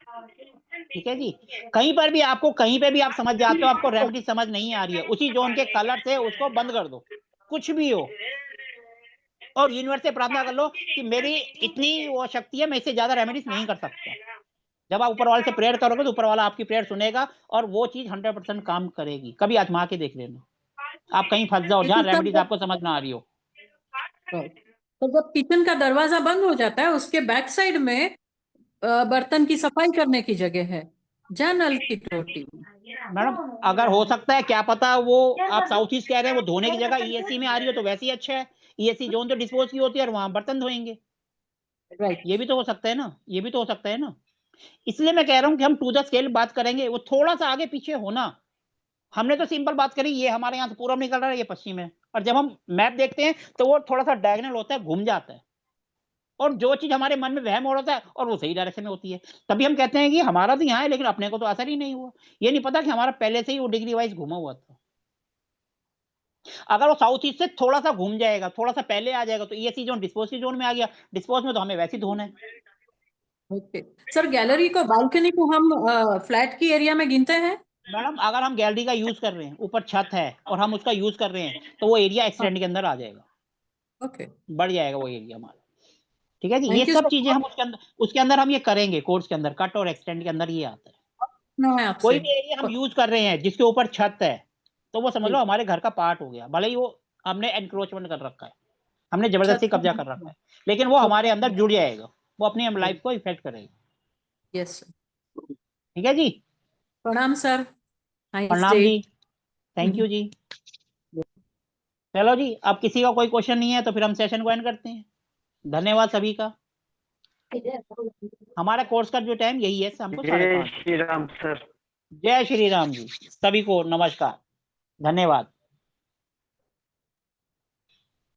ठीक है जी। कहीं पर भी आपको, कहीं पे भी आप समझ जाते हो आपको रेमेडी समझ नहीं आ रही है, उसी जोन के कलर से उसको बंद कर दो, कुछ भी हो, और यूनिवर्स से प्रार्थना कर लो कि मेरी इतनी वो शक्ति है, मैं इससे ज्यादा रेमेडीज नहीं कर सकता। जब आप ऊपर वाले से प्रेयर करोगे तो ऊपर वाला आपकी प्रेयर सुनेगा और वो चीज 100% काम करेगी। कभी आजमा के देख लेना, आप कहीं फंस जाओ जहां रेमेडीज आपको समझ ना आ रही हो। तो जब किचन का दरवाजा बंद हो जाता है, उसके बैक साइड में बर्तन की सफाई करने की जगह है, जहाँ नल की टोटी। मैडम अगर हो सकता है, क्या पता वो आप साउथ ईस्ट कह रहे हैं, वो धोने की जगह ईएससी में आ रही हो तो वैसे ही अच्छा है, ईएससी जोन तो डिस्पोज की होती है और वहां बर्तन धोएंगे। राइट, ये भी तो हो सकता है ना, ये भी तो हो सकता है ना। इसलिए मैं कह रहा हूँ कि हम टू द स्केल बात करेंगे, वो थोड़ा सा आगे पीछे होना। हमने तो सिंपल बात करी, ये हमारे यहाँ से पूर्व निकल रहा है, ये पश्चिम है, और जब हम मैप देखते हैं तो वो थोड़ा सा डायगोनल होता है, घूम जाता है, और जो चीज हमारे मन में वहम हो रहा है और वो सही डायरेक्शन में होती है, तभी हम कहते हैं कि हमारा तो यहाँ है लेकिन अपने को तो असर ही नहीं हुआ। ये नहीं पता कि हमारा पहले से ही वो डिग्री वाइज घुमा हुआ था। अगर वो साउथ ईस्ट से थोड़ा सा घूम जाएगा, थोड़ा सा पहले आ जाएगा, तो ईएससी जोन डिस्पोज की जोन में आ गया, डिस्पोज में तो हमें वैसे ही धोना है। Okay sir. गैलरी को, बालकनी को हम फ्लैट की एरिया में गिनते हैं? मैडम अगर हम गैलरी का यूज कर रहे हैं, ऊपर छत है और हम उसका यूज कर रहे हैं, तो वो एरिया एक्सटेंड के अंदर आ जाएगा। ओके, बढ़ जाएगा वो एरिया हमारा। ठीक है जी। ये थैंक यू सब सर। चीजें हम उसके अंदर हम ये करेंगे, कोर्स के अंदर कट और एक्सटेंड के अंदर ये आता है। कोई भी एरिया हम यूज कर रहे हैं जिसके ऊपर छत है, तो वो समझ लो हमारे घर का पार्ट हो गया, भले ही वो हमने एनक्रोचमेंट कर रखा है, हमने जबरदस्ती कब्जा कर रखा है, लेकिन वो हमारे अंदर जुड़ जाएगा, वो अपनी लाइफ को इफेक्ट करेगा। Yes sir. ठीक है जी। प्रणाम सर। प्रणाम जी, थैंक यू जी। चलो जी, अब किसी का कोई क्वेश्चन नहीं है तो फिर हम सेशन को एंड करते हैं। धन्यवाद सभी का। हमारा कोर्स का जो टाइम यही है, शाम को 5:30। जय श्री राम सर। जय श्री राम जी। सभी को नमस्कार, धन्यवाद।